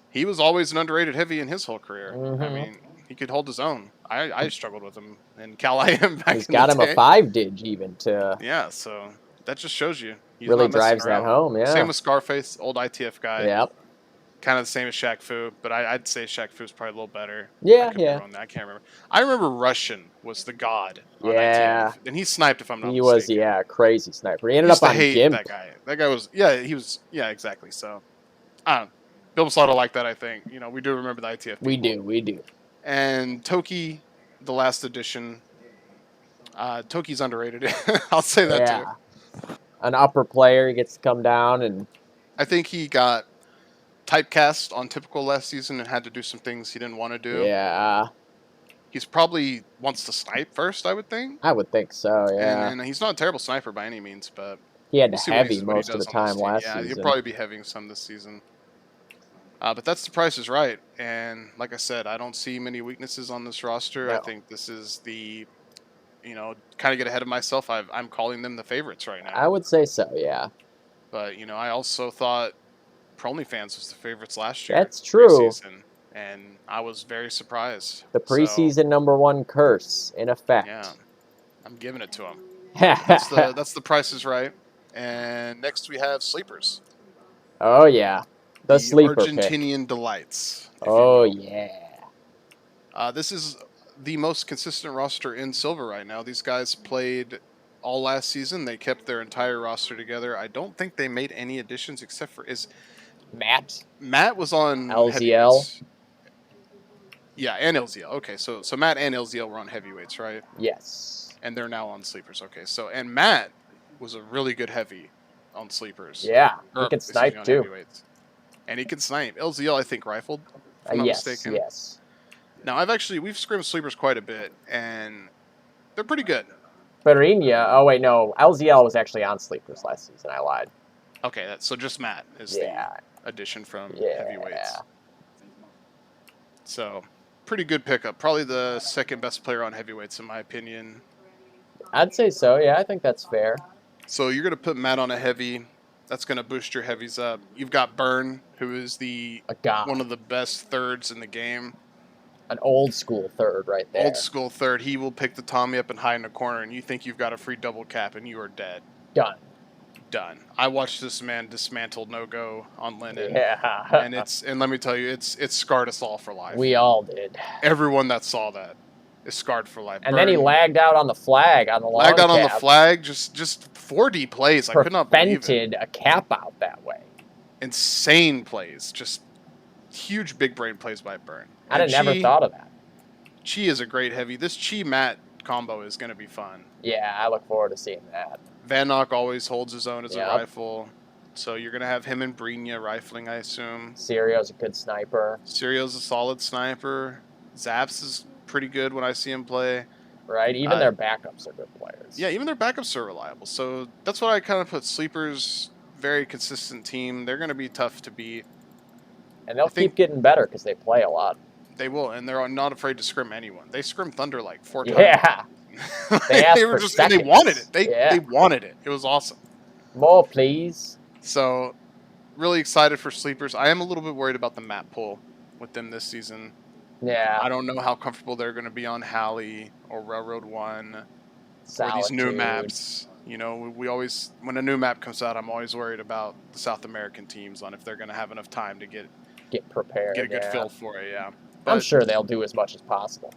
He was always an underrated heavy in his whole career. Mm-hmm. I mean, he could hold his own. I struggled with him in Cal IM back He's in got the him day. a 5-dig even to... Yeah, so that just shows you. He's really not messing drives around. that home, yeah. Same with Scarface, old ITF guy. Yep. Kind of the same as Shaq Fu, but I'd say Shaq Fu's probably a little better. Yeah, I can't remember. I remember Russian was the god on Yeah. ITF, and he sniped if I'm not He mistaken. was, crazy sniper. He ended up on hate GIMP. that guy. That guy was, exactly. So, I don't know. Bill Masato like that, I think. We do remember the ITF people. We do. And Toki, the last edition, Toki's underrated. I'll say that too. An upper player, he gets to come down and... I think he got typecast on typical last season and had to do some things he didn't want to do. Yeah. He's probably wants to snipe first, I would think. I would think so, yeah. And he's not a terrible sniper by any means, but... He had to heavy most of the time last season. Yeah, he'll probably be heavying some this season. But that's the Price is Right. And like I said, I don't see many weaknesses on this roster. No. I think this is the, kind of get ahead of myself. I'm calling them the favorites right now. I would say so, yeah. But, I also thought Pro OnlyFans was the favorites last year. That's true. Preseason, and I was very surprised. The preseason #1 curse, in effect. Yeah, I'm giving it to them. that's That's the Price is Right. And next we have Sleepers. Oh, yeah. The sleeper Argentinian pick. Delights. Oh, yeah. This is the most consistent roster in silver right now. These guys played all last season. They kept their entire roster together. I don't think they made any additions except for Matt was on LZL. heavyweights. Yeah, and LZL. Okay, so Matt and LZL were on heavyweights, right? Yes. And they're now on sleepers. Okay, and Matt was a really good heavy on sleepers. Yeah, he can snipe too. Heavyweights. And he can snipe. LZL, I think, rifled, if I'm not mistaken. Yes. Now, we've scrimmed sleepers quite a bit, and They're pretty good. Farinia, oh wait, no, LZL was actually on Sleepers last season. I lied. Okay, so just Matt is the addition from heavyweights. So, pretty good pickup. Probably the second best player on heavyweights, in my opinion. I'd say so, yeah, I think that's fair. So, you're going to put Matt on a heavy. That's going to boost your heavies up. You've got Burn, who is one of the best thirds in the game. An old school third right there. Old school third. He will pick the Tommy up and hide in the corner, and you think you've got a free double cap, and you are dead. Done. I watched this man dismantle no-go on Lennon. Yeah. and let me tell you, it's scarred us all for life. We all did. Everyone that saw that is scarred for life. And then he lagged out on the flag on the long Lagged out cap. on the flag, just 4D plays. I could not believe it. Prevented a cap out that way. Insane plays. Just huge big brain plays by Burn. I'd have never thought of that. Chi is a great heavy. This Chi-Matt combo is going to be fun. Yeah, I look forward to seeing that. Van Nock always holds his own as a rifle. So you're going to have him and Brinya rifling, I assume. Sirio's a good sniper. Sirio's a solid sniper. Zaps is pretty good when I see him play. Right, even their backups are good players. Yeah, even their backups are reliable. So that's what I kind of put Sleepers, very consistent team. They're going to be tough to beat. And they'll keep getting better because they play a lot. They will, and they're not afraid to scrim anyone. They scrim Thunder like 4 times. Yeah. They were just, and they wanted it. They wanted it. It was awesome. More, please. So, really excited for Sleepers. I am a little bit worried about the map pool with them this season. Yeah. I don't know how comfortable they're going to be on Halley or Railroad 1 or these new maps. You know, we always, when a new map comes out, I'm always worried about the South American teams on if they're going to have enough time to get prepared. Get a good feel for it, yeah. But I'm sure they'll do as much as possible.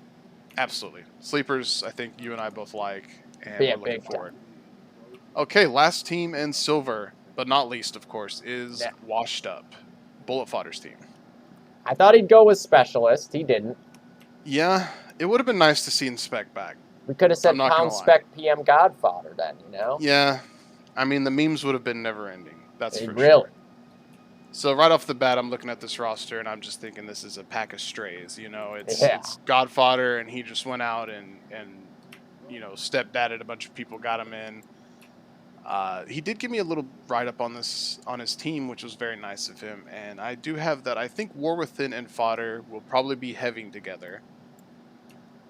Absolutely. Sleepers, I think you and I both like, and we're looking forward. Okay, last team in silver, but not least, of course, is Washed Up, Bullet Fodder's team. I thought he'd go with Specialist. He didn't. Yeah, it would have been nice to see Inspect back. We could have said Pound Spec PM Godfather then, you know? Yeah. I mean, the memes would have been never-ending. That's for sure. So right off the bat, I'm looking at this roster, and I'm just thinking this is a pack of strays. You know, it's Godfather, and he just went out and you know, step-dadded a bunch of people, got him in. He did give me a little write-up on his team, which was very nice of him. And I do have that. I think War Within and Fodder will probably be heaving together.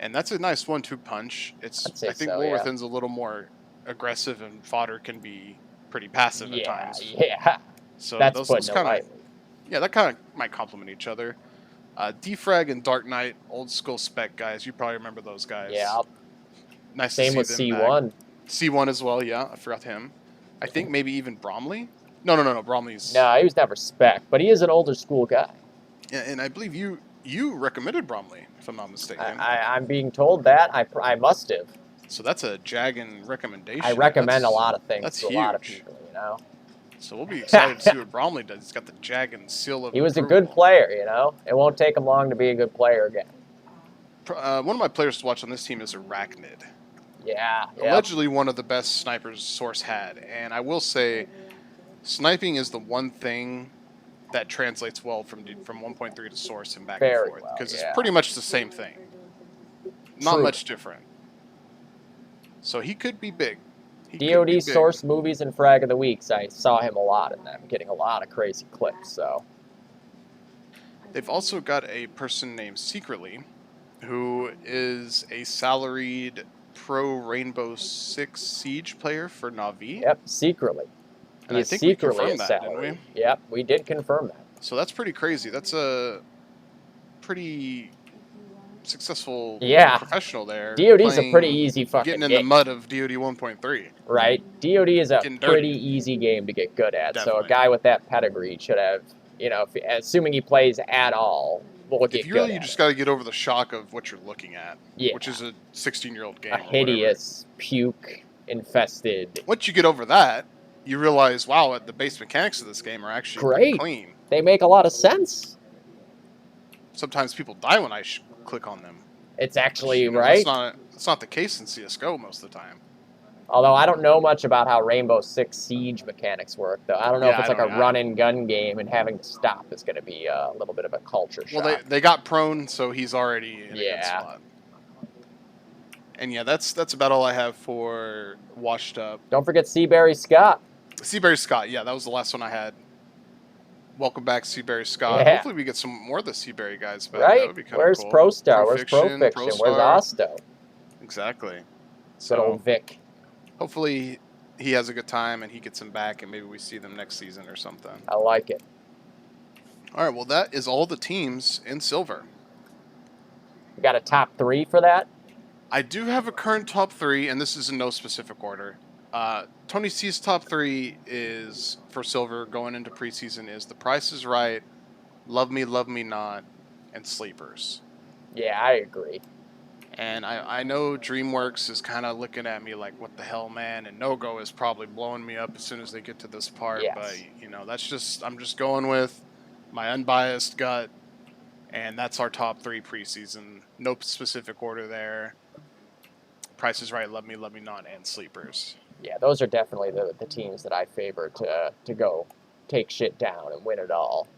And that's a nice 1-2 punch. I think War Within's a little more aggressive, and Fodder can be pretty passive at times. Yeah. So those kind of, that kind of might complement each other. Defrag and Dark Knight, old school spec guys. You probably remember those guys. Yeah. Nice Same to see them with C1. Back. C1 as well, yeah. I forgot him. I think maybe even Bromley. No. Bromley's. No, he was never spec, but he is an older school guy. Yeah, and I believe you recommended Bromley, if I'm not mistaken. I'm being told that. I must have. So that's a JaGGoN recommendation. I recommend a lot of things to a lot of people, you know. So we'll be excited to see what Bromley does. He's got the JaGGoN seal of He was a good player, you know. It won't take him long to be a good player again. One of my players to watch on this team is Arachnid. Yeah. Allegedly one of the best snipers Source had. And I will say, sniping is the one thing that translates well from 1.3 to Source and back and forth. Because it's pretty much the same thing. Not much different. So he could be big. DOD Source movies and Frag of the Weeks. I saw him a lot in them, getting a lot of crazy clips. So they've also got a person named Secretly, who is a salaried pro Rainbow Six Siege player for Na'Vi. Yep, Secretly. And I think we confirmed that, didn't we? Yep, we did confirm that. So that's pretty crazy. That's a pretty successful professional there. DOD's a pretty easy fucking game. Getting in the mud of DOD 1.3. Right. DOD is a pretty easy game to get good at. Definitely. So a guy with that pedigree should have, you know, assuming he plays at all, will get good at you just got to get over the shock of what you're looking at, which is a 16-year-old game. A hideous, puke-infested. Once you get over that, you realize, wow, the base mechanics of this game are actually pretty clean. They make a lot of sense. Sometimes people die when I click on them. It's actually right. That's not the case in CSGO most of the time. Although I don't know much about how Rainbow Six Siege mechanics work, though. I don't know if it's like a run-and-gun game, and having to stop is going to be a little bit of a culture shock. Well, they got prone, so he's already in a good spot. And yeah, that's about all I have for Washed Up. Don't forget Seabury Scott. Seabury Scott, yeah, that was the last one I had. Welcome back, Seabury Scott. Yeah. Hopefully we get some more of the Seabury guys back. That Right? would be kind of Where's cool. ProStar? Where's Pro ProFiction? Where's Star. Osto? Exactly. Good So old Vic. hopefully he has a good time and he gets them back, and maybe we see them next season or something. I like it. All right, well, that is all the teams in Silver. You got a top 3 for that? I do have a current top 3, and this is in no specific order. Tony C's top 3 is for Silver going into preseason is The Price is Right, Love Me Not, and Sleepers. Yeah, I agree. And I know Dreamworks is kind of looking at me like, what the hell, man? And No-Go is probably blowing me up as soon as they get to this part. Yes. But, you know, I'm just going with my unbiased gut. And that's our top 3 preseason. No specific order there. Price is Right, Love Me Not, and Sleepers. Yeah, those are definitely the teams that I favor to go take shit down and win it all.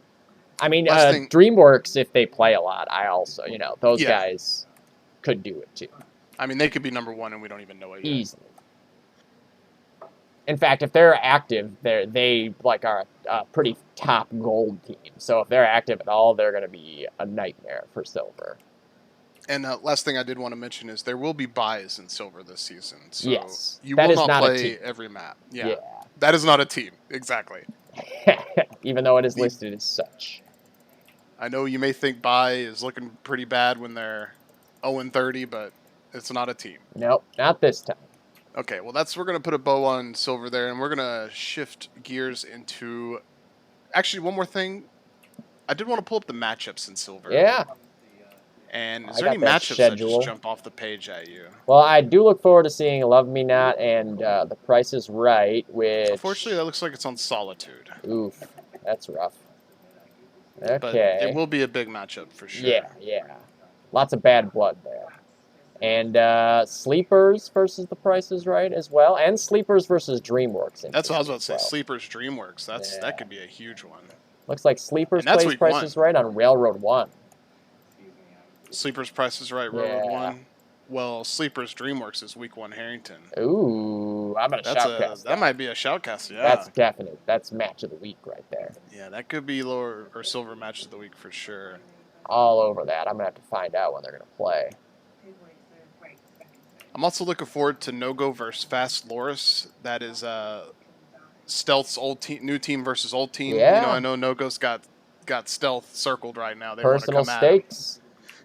I mean, Dreamworks, if they play a lot, I also, those guys could do it too. I mean, they could be number 1 and we don't even know it yet. Easily. In fact, if they're active, they are a pretty top gold team. So if they're active at all, they're going to be a nightmare for Silver. And last thing I did want to mention is there will be buys in Silver this season. So yes, you will not play every map. Yeah. That is not a team. Exactly. Even though it is listed as such. I know you may think buy is looking pretty bad when they're 0-30, but it's not a team. Nope, not this time. Okay, well, we're going to put a bow on Silver there, and we're going to shift gears into... Actually, one more thing. I did want to pull up the matchups in Silver. Yeah. And is there any matchups that just jump off the page at you? Well, I do look forward to seeing Love Me Not and The Price is Right, which... Unfortunately, that looks like it's on Solitude. Oof, that's rough. Okay. But it will be a big matchup for sure. Yeah. Lots of bad blood there. And Sleepers versus The Price is Right as well. And Sleepers versus Dreamworks. That's what I was about to say. Sleepers, Dreamworks. That could be a huge one. Looks like Sleepers plays Price is Right on Railroad 1. Sleepers, Price is Right, Railroad 1. Well, Sleepers, Dreamworks is Week 1 Harrington. Ooh, I'm going to shoutcast that might be a shoutcast, yeah. That's definite. That's match of the week right there. Yeah, that could be lower or Silver match of the week for sure. All over that. I'm going to have to find out when they're going to play. I'm also looking forward to No-Go versus FastLoris. That is Stealth's new team versus old team. Yeah. I know No-Go's got Stealth circled right now. They Personal want to come stakes.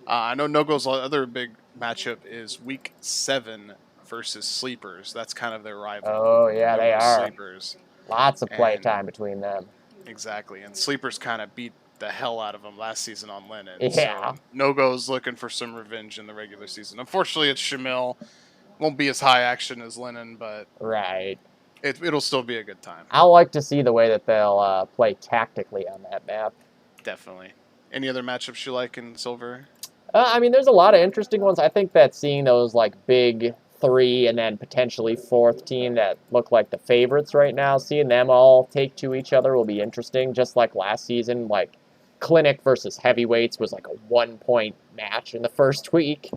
I know No-Go's other big matchup is Week 7 versus Sleepers. That's kind of their rival. Oh, yeah, they are. Sleepers. Lots of play time between them. Exactly. And Sleepers kind of beat the hell out of them last season on Lennon. Yeah. So No-Go's looking for some revenge in the regular season. Unfortunately, it's Shamil. Won't be as high action as Lennon, but right. It'll still be a good time. I like to see the way that they'll play tactically on that map. Definitely. Any other matchups you like in Silver? I mean, there's a lot of interesting ones. I think that seeing those big 3 and then potentially 4th team that look like the favorites right now, seeing them all take to each other will be interesting. Just like last season, Clinic versus Heavyweights was a 1-point match in the first week,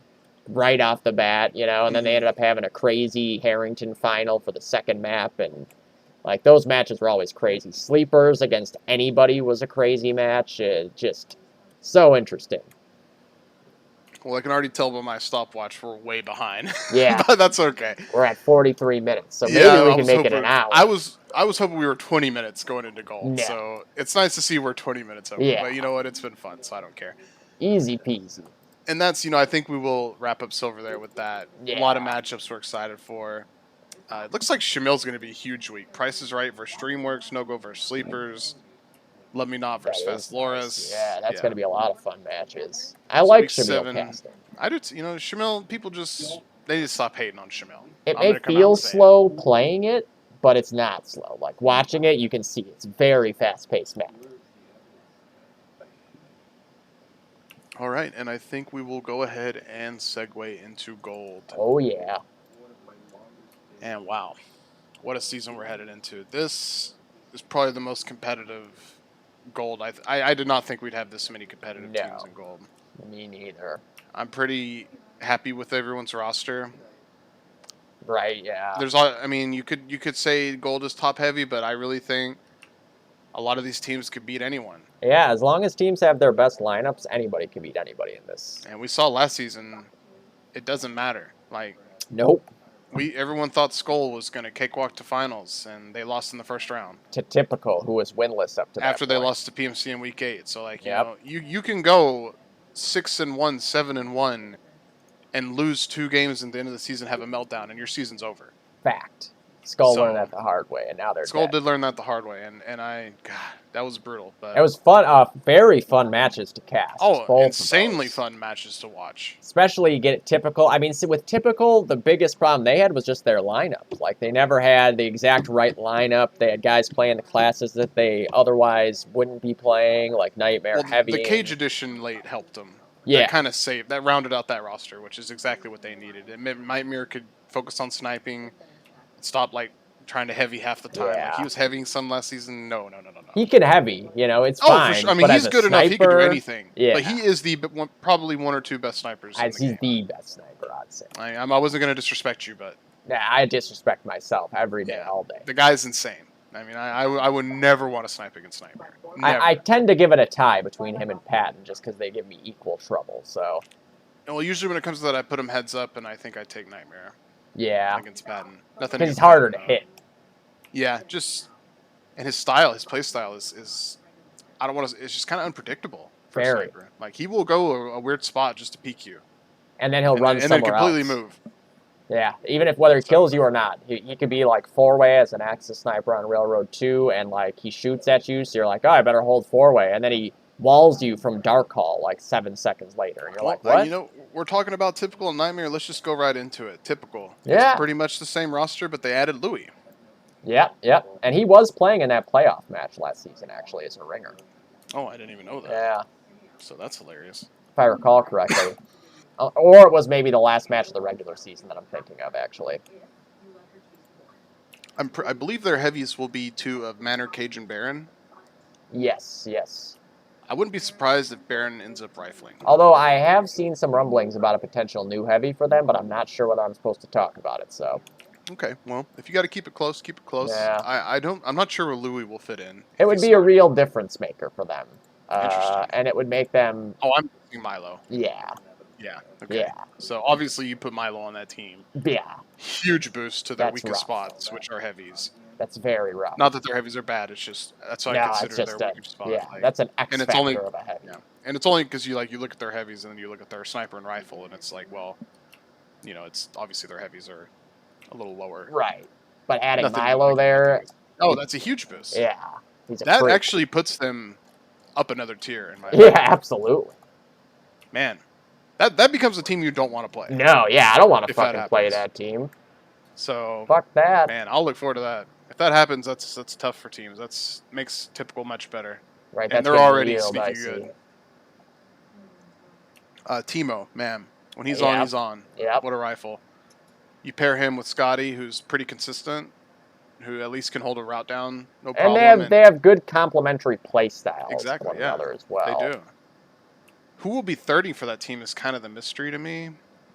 right off the bat, and then they ended up having a crazy Harrington final for the second map, and those matches were always crazy. Sleepers against anybody was a crazy match. Just so interesting. Well, I can already tell by my stopwatch we're way behind. Yeah. But that's okay. We're at 43 minutes, so maybe we can make it an hour. I was hoping we were 20 minutes going into gold, yeah. So it's nice to see we're 20 minutes over. Yeah. But you know what? It's been fun, so I don't care. Easy peasy. And that's, I think we will wrap up Silver there with that. Yeah. A lot of matchups we're excited for. It looks like Shamil's going to be a huge week. Price is Right versus Dreamworks, No-Go versus Sleepers. Love Me Not versus FastLoris. Nice. Yeah, that's going to be a lot of fun matches. I like Shamil casting. I do, Shamil, people they need to stop hating on Shamil. It may feel slow playing it, but it's not slow. Watching it, you can see it's very fast-paced map. All right, and I think we will go ahead and segue into gold. Oh, yeah. And wow, what a season we're headed into. This is probably the most competitive gold. I did not think we'd have this many competitive teams in gold. Me neither. I'm pretty happy with everyone's roster. Right, yeah. I mean, you could say Gold is top heavy, but I really think a lot of these teams could beat anyone. Yeah, as long as teams have their best lineups, anybody can beat anybody in this. And we saw last season, it doesn't matter. Like, Nope. everyone thought Skull was going to cakewalk to finals, and they lost in the first round. To Typical, who was winless up to that After they point. lost to PMC in week 8. So, like, Yep. you can go 6-1, 7-1, and lose 2 games at the end of the season, have a meltdown, and your season's over. Fact. Skull learned that the hard way, and now they're Skull dead. did learn that the hard way, and God, that was brutal. But it was fun, very fun matches to cast. Oh, insanely fun matches to watch. Especially you get Typical. I mean, with Typical, the biggest problem they had was just their lineup. Like, they never had the exact right lineup. They had guys playing the classes that they otherwise wouldn't be playing, like Nightmare, Heavy. The Cage Edition late helped them. Yeah. That kind of saved, that rounded out that roster, which is exactly what they needed. It meant Nightmare could focus on sniping, stop, like, trying to heavy half the time. Yeah. Like, he was heavying some last season. No. He can heavy, it's fine. For sure. I mean, he's good enough. He can do anything. Yeah. But he is probably one or two best snipers. He's the best sniper, I'd say. I wasn't going to disrespect you, but yeah, I disrespect myself every day, all day. The guy's insane. I mean, I would never want to snipe against Nightmare. I tend to give it a tie between him and Patton just because they give me equal trouble. So. Well, usually when it comes to that, I put him heads up, and I think I take Nightmare. Yeah. Against Patton. Nothing. Because he's harder to hit. Yeah, and his play style is I don't want to. It's just kind of unpredictable for a sniper. Like, he will go a weird spot just to peek you, and then he'll run somewhere and then completely else. Move. Yeah, even if whether he kills you or not, he could be like 4-way as an Axis sniper on Railroad 2, and like he shoots at you, so you're like, oh, I better hold 4-way, and then he walls you from Dark Hall like 7 seconds later, and you're like, what? We're talking about Typical and Nightmare. Let's just go right into it. Typical. Yeah. It's pretty much the same roster, but they added Louis. Yep. And he was playing in that playoff match last season, actually, as a ringer. Oh, I didn't even know that. Yeah. So that's hilarious. If I recall correctly. Or it was maybe the last match of the regular season that I'm thinking of, actually. I believe their heavies will be 2 of Manor, Cage, and Baron. Yes. I wouldn't be surprised if Baron ends up rifling. Although I have seen some rumblings about a potential new heavy for them, but I'm not sure whether I'm supposed to talk about it, so... Okay, well, if you got to keep it close, keep it close. Yeah. I'm not sure where Louis will fit in. It would be a real difference maker for them. Interesting. And it would make them... Oh, I'm thinking Milo. Yeah. Yeah. Okay. Yeah. So obviously you put Milo on that team. Yeah. Huge boost to their weakest spots, which are heavies. That's very rough. Not that their heavies are bad. It's just that's why I consider their weakest spot. Yeah, that's an X factor of a heavy. Yeah. And it's only because you look at their heavies and then you look at their sniper and rifle, and it's like, well, it's obviously their heavies are a little lower. Right. But adding Milo there... Oh, that's a huge boost. Yeah. That actually puts them up another tier, in my opinion. Yeah, absolutely. Man, that becomes a team you don't want to play. No, yeah, I don't want to fucking play that team. So... Fuck that. Man, I'll look forward to that. If that happens, that's tough for teams. That's makes Typical much better. Right, and they're already sneaky good. Timo, man. When he's on, he's on. Yep. What a rifle. You pair him with Scotty, who's pretty consistent, who at least can hold a route down, no problem. And they have good complementary play styles. Exactly, one another as well. They do. Who will be 30 for that team is kind of the mystery to me.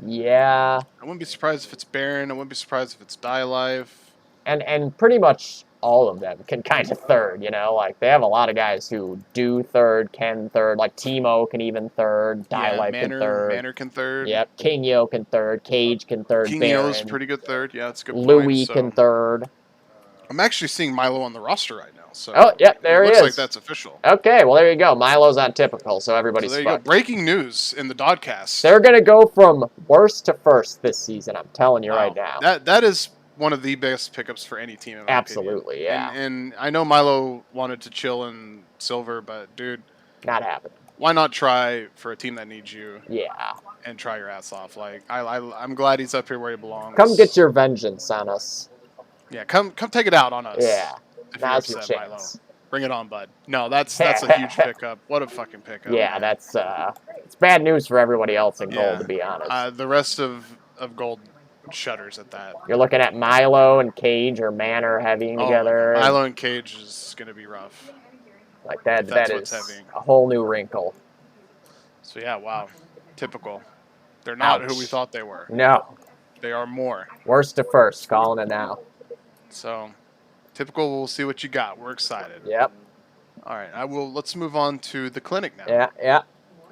Yeah. I wouldn't be surprised if it's Baron. I wouldn't be surprised if it's Die Life. And pretty much all of them can kind of third, Like, they have a lot of guys who do third, can third. Like, Timo can even third. Die Life can third. Manor can third. Yep. King Yo can third. Cage can third. King Yo's pretty good third. Yeah, that's a good point. Louis can third. I'm actually seeing Milo on the roster right now. So there he is. Looks like that's official. Okay, well, there you go. Milo's on Typical, so everybody's there you go. Breaking news in the DODCAST. They're going to go from worst to first this season, I'm telling you right now. That is one of the best pickups for any team, in my Absolutely, opinion. yeah. And I know Milo wanted to chill in Silver, but, dude... Not happening. Why not try for a team that needs you? Yeah. And try your ass off. Like, I'm glad he's up here where he belongs. Come get your vengeance on us. Yeah, come take it out on us. Yeah. Now's your chance. Milo. Bring it on, bud. No, that's a huge pickup. What a fucking pickup. Yeah, man. It's bad news for everybody else in Gold, to be honest. The rest of Gold shudders at that. You're looking at Milo and Cage or Manor heavying together. Milo and Cage is going to be rough. Like that is a whole new wrinkle. So yeah, wow. Typical. They're not who we thought they were. No. They are more. Worst to first, calling it now. So, typical. We'll see what you got. We're excited. Yep. All right, let's move on to the clinic now. Yeah.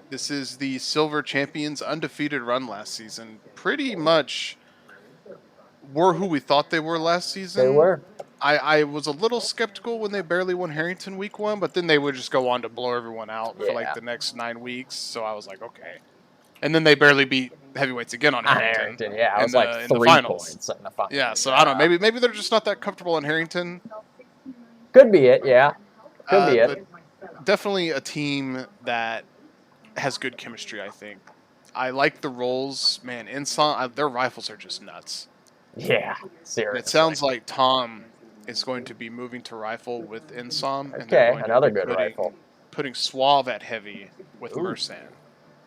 This is the Silver Champions' undefeated run last season. Pretty much were who we thought they were last season. They were. I was a little skeptical when they barely won Harrington week 1, but then they would just go on to blow everyone out for like the next 9 weeks. So I was like, okay. And then they barely beat heavyweights again on Harrington. Yeah, it was like 3 points in the finals. Yeah, so I don't know. Maybe they're just not that comfortable in Harrington. Could be it, yeah. Could be it. But definitely a team that has good chemistry, I think. I like the roles. Man, Insom, their rifles are just nuts. Yeah, seriously. And it sounds like Tom is going to be moving to rifle with Insom. Okay, another good rifle. Putting Suave at heavy with Mersan.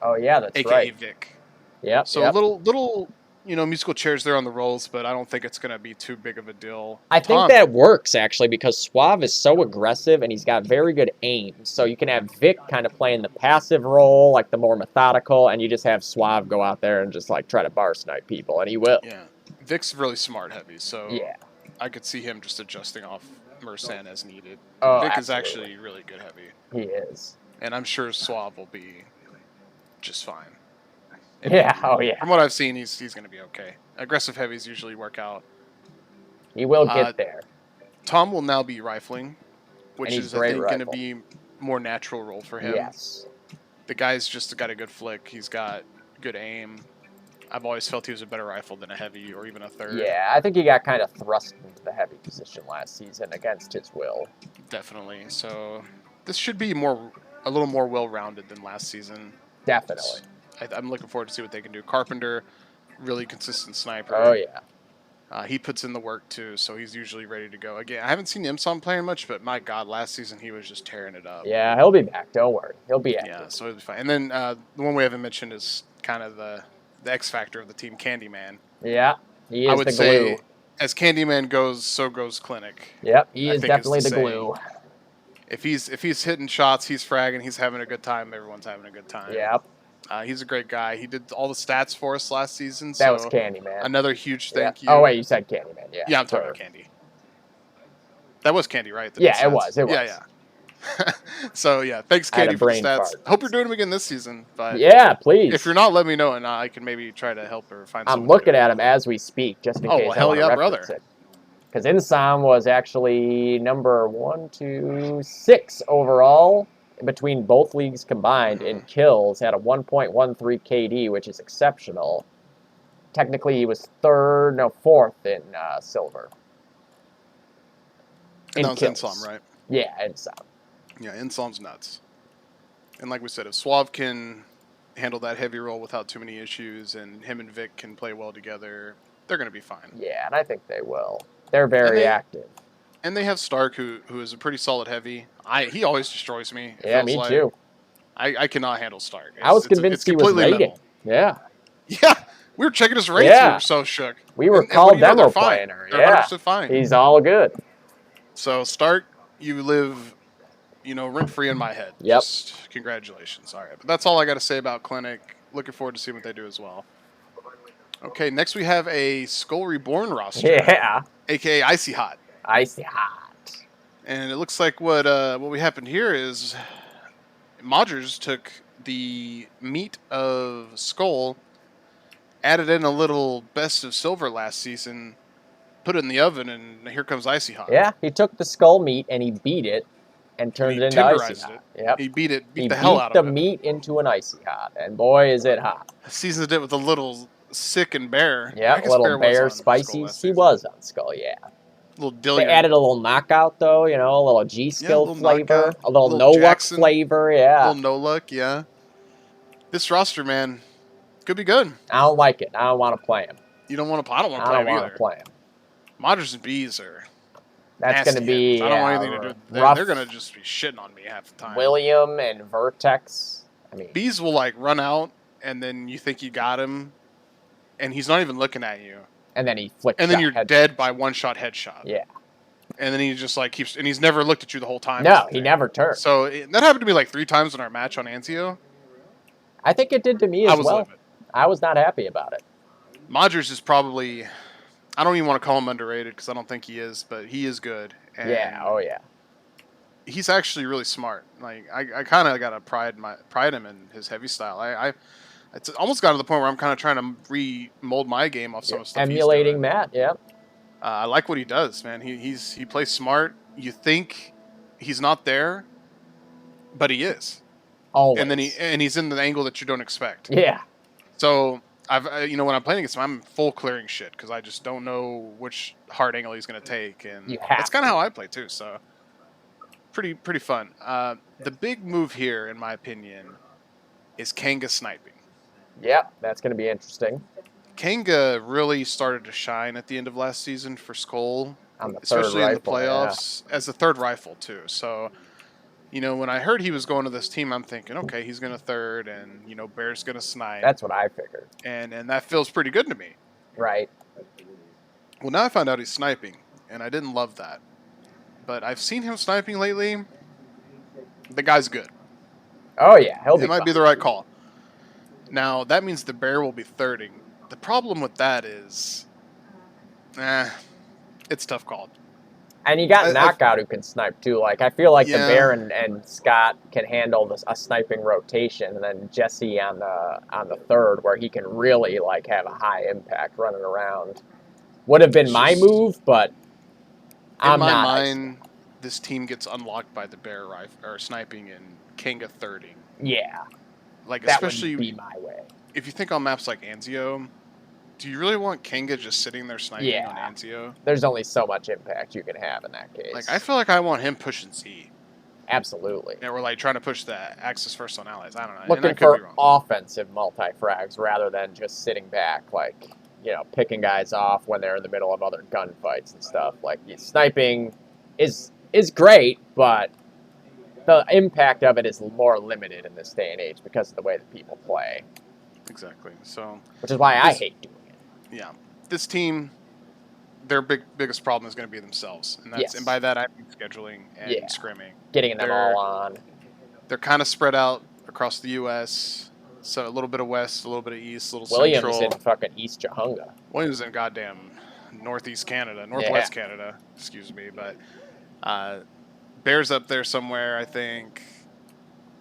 Oh, yeah, that's right. AKA Vic. Yep. So little, musical chairs there on the rolls, but I don't think it's going to be too big of a deal. I think that works, actually, because Suave is so aggressive and he's got very good aim. So you can have Vic kind of playing the passive role, like the more methodical, and you just have Suave go out there and just like try to bar snipe people, and he will. Yeah. Vic's really smart heavy, so yeah. I could see him just adjusting off Mersan as needed. Oh, Vic absolutely. is actually really good heavy. He is. And I'm sure Suave will be just fine. Yeah, oh yeah. From what I've seen, he's going to be okay. Aggressive heavies usually work out. He will get there. Tom will now be rifling, which is, I think, going to be more natural role for him. Yes. The guy's just got a good flick. He's got good aim. I've always felt he was a better rifle than a heavy or even a third. Yeah, I think he got kind of thrust into the heavy position last season against his will. Definitely. So this should be a little more well-rounded than last season. Definitely. I'm looking forward to see what they can do. Carpenter, really consistent sniper. Oh, yeah. He puts in the work, too, so he's usually ready to go. Again, I haven't seen Imsom playing much, but my God, last season he was just tearing it up. Yeah, he'll be back. Don't worry. He'll be active. Yeah, so he'll be fine. And then the one we haven't mentioned is kind of the X factor of the team, Candyman. Yeah, he is I would the say, glue. as Candyman goes, so goes Clinic. Yep, he is definitely the glue. If he's hitting shots, he's fragging, he's having a good time, everyone's having a good time. Yep. He's a great guy. He did all the stats for us last season. That was Candyman. Another huge thank you. Oh, wait, you said Candyman. Yeah. Yeah, I'm talking about Candy. That was Candy, right? Yeah, it was. Yeah. So, yeah, thanks, Candy, for the stats. Hope you're doing them again this season. But yeah, please. If you're not, let me know, and I can maybe try to help her find I'm looking at him as we speak, just in case well, hell yeah, brother. Because Insom was actually number 6 overall between both leagues combined in kills, had a 1.13 KD, which is exceptional. Technically, he was 4th in silver. And that was Insom, right? Yeah, Insom. Yeah, Insom's nuts. And like we said, if Suave can handle that heavy role without too many issues, and him and Vic can play well together, they're going to be fine. Yeah, and I think they will. They're very active. And they have Stark, who is a pretty solid heavy. He always destroys me. Yeah, me too. I cannot handle Stark. I was convinced he was rating. Yeah. Yeah. We were checking his rates. Yeah. We were so shook. We were called demo playing her. They're 100% fine. He's all good. So, Stark, you live, rent-free in my head. Yep. Just congratulations. All right. But that's all I got to say about Clinic. Looking forward to seeing what they do as well. Okay, next we have a Skull Reborn roster. Yeah. A.k.a. Icy Hot. Icy Hot. And it looks like what we happened here is Modgers took the meat of Skull, added in a little Best of Silver last season, put it in the oven, and here comes Icy Hot. Yeah, he took the Skull meat and he beat it and turned it into Icy Hot. Yep. He beat the hell out of it. He beat the meat into an Icy Hot, and boy, is it hot. Seasoned it with a little sick and bear. Yeah, a little bear spicy. He was on Skull, yeah. They added a little knockout, though, a little G-skill flavor, a little no-luck flavor, yeah. A little no-luck, yeah. This roster, man, could be good. I don't like it. I don't want to play him. You don't want to? I don't want to play him either. I don't want to play him. Modgers and Bees are That's going to be I don't want anything to do with them. They're going to just be shitting on me half the time. William and Vertex. Bees will, run out, and then you think you got him, and he's not even looking at you. And then he flicks. And then you're dead by one-shot headshot. Yeah. And then he just keeps, and he's never looked at you the whole time. No, he never turned. So that happened to me 3 times in our match on Anzio. I think it did to me as well. Livid. I was not happy about it. Modgers is probably, I don't even want to call him underrated because I don't think he is, but he is good. Yeah. And Oh yeah. he's actually really smart. Like I kind of got to pride him in his heavy style. It's almost got to the point where I'm kind of trying to remold my game off some You're of the stuff he's emulating doing. Matt. Yeah. I like what he does, man. He plays smart. You think he's not there, but he is. Always. And he's in the angle that you don't expect. Yeah. So when I'm playing against him, I'm full clearing shit because I just don't know which hard angle he's gonna take, and You have that's kind of to. how I play too. So pretty fun. The big move here, in my opinion, is Kanga sniping. Yep. That's going to be interesting. Kanga really started to shine at the end of last season for Skull, On the third especially in the rifle, playoffs as a third rifle too. So, when I heard he was going to this team, I'm thinking, okay, he's going to third, and Bear's going to snipe. That's what I figured. And that feels pretty good to me. Right. Well, now I found out he's sniping, and I didn't love that. But I've seen him sniping lately. The guy's good. Oh yeah, It might be the right call. Now that means the Bear will be thirding. The problem with that is, it's tough called. And you got Knockout who can snipe too. Like I feel like the Bear and Scott can handle a sniping rotation, and then Jesse on the third, where he can really like have a high impact running around. Would have been my move, but in my mind, this team gets unlocked by the Bear rifle or sniping and Kanga thirding. Yeah, like that especially would be my way. If you think on maps like Anzio, do you really want Kanga just sitting there sniping on Anzio? There's only so much impact you can have in that case. Like I feel like I want him pushing Z. Absolutely. And we're like trying to push the Axis first on allies. I don't know. Looking for offensive multi-frags rather than just sitting back, like, picking guys off when they're in the middle of other gunfights and stuff. Like, sniping is great, but the impact of it is more limited in this day and age because of the way that people play. Exactly. So, which is why I hate doing it. Yeah. This team, their biggest problem is going to be themselves. And and by that I mean scheduling and scrimming. Getting them all on. They're kind of spread out across the US. So a little bit of west, a little bit of east, a little Williams central. in fucking East Jahunga. Williams in goddamn northeast Canada, northwest Canada, excuse me, but Bear's up there somewhere, I think.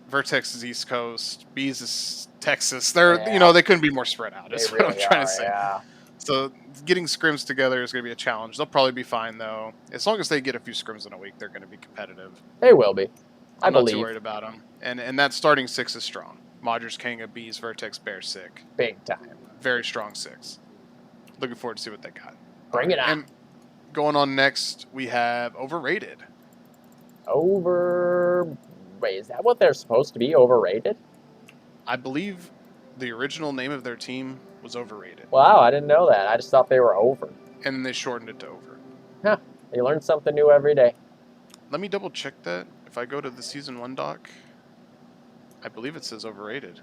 Vertex is East Coast, Bees is Texas. They're they couldn't be more spread out. That's what I'm trying to say. Yeah. So getting scrims together is going to be a challenge. They'll probably be fine though. As long as they get a few scrims in a week, they're going to be competitive. They will be. I'm not too worried about them. And that starting six is strong. Modgers, Kanga, Bees, Vertex, Bear, Sick. Big time. Very strong six. Looking forward to see what they got. Bring it on. And going on next, we have Overrated. Wait, is that what they're supposed to be? Overrated? I believe the original name of their team was Overrated. Wow, I didn't know that. I just thought they were over. And then they shortened it to Over. Huh. You learn something new every day. Let me double check that. If I go to the Season 1 doc, I believe it says Overrated.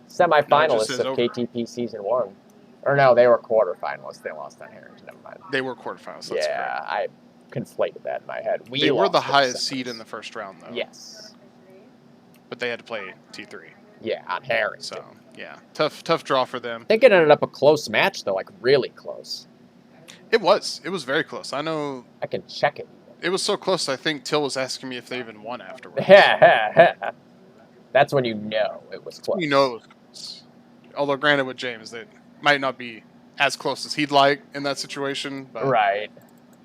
Semi-finalists of KTP Season 1. Or no, they were quarterfinalists. They lost on Harrington. Never mind. They were quarterfinalists. That's correct. I conflated that in my head. They were the highest seed in the first round, though. Yes. But they had to play T3. Yeah, on Harrington. So, yeah. Tough draw for them. I think it ended up a close match, though, like really close. It was. It was very close. I know. I can check it. It was so close, I think Till was asking me if they even won afterwards. That's when you know it was close. You know it was close. Although, granted, with James, that might not be as close as he'd like in that situation. But right.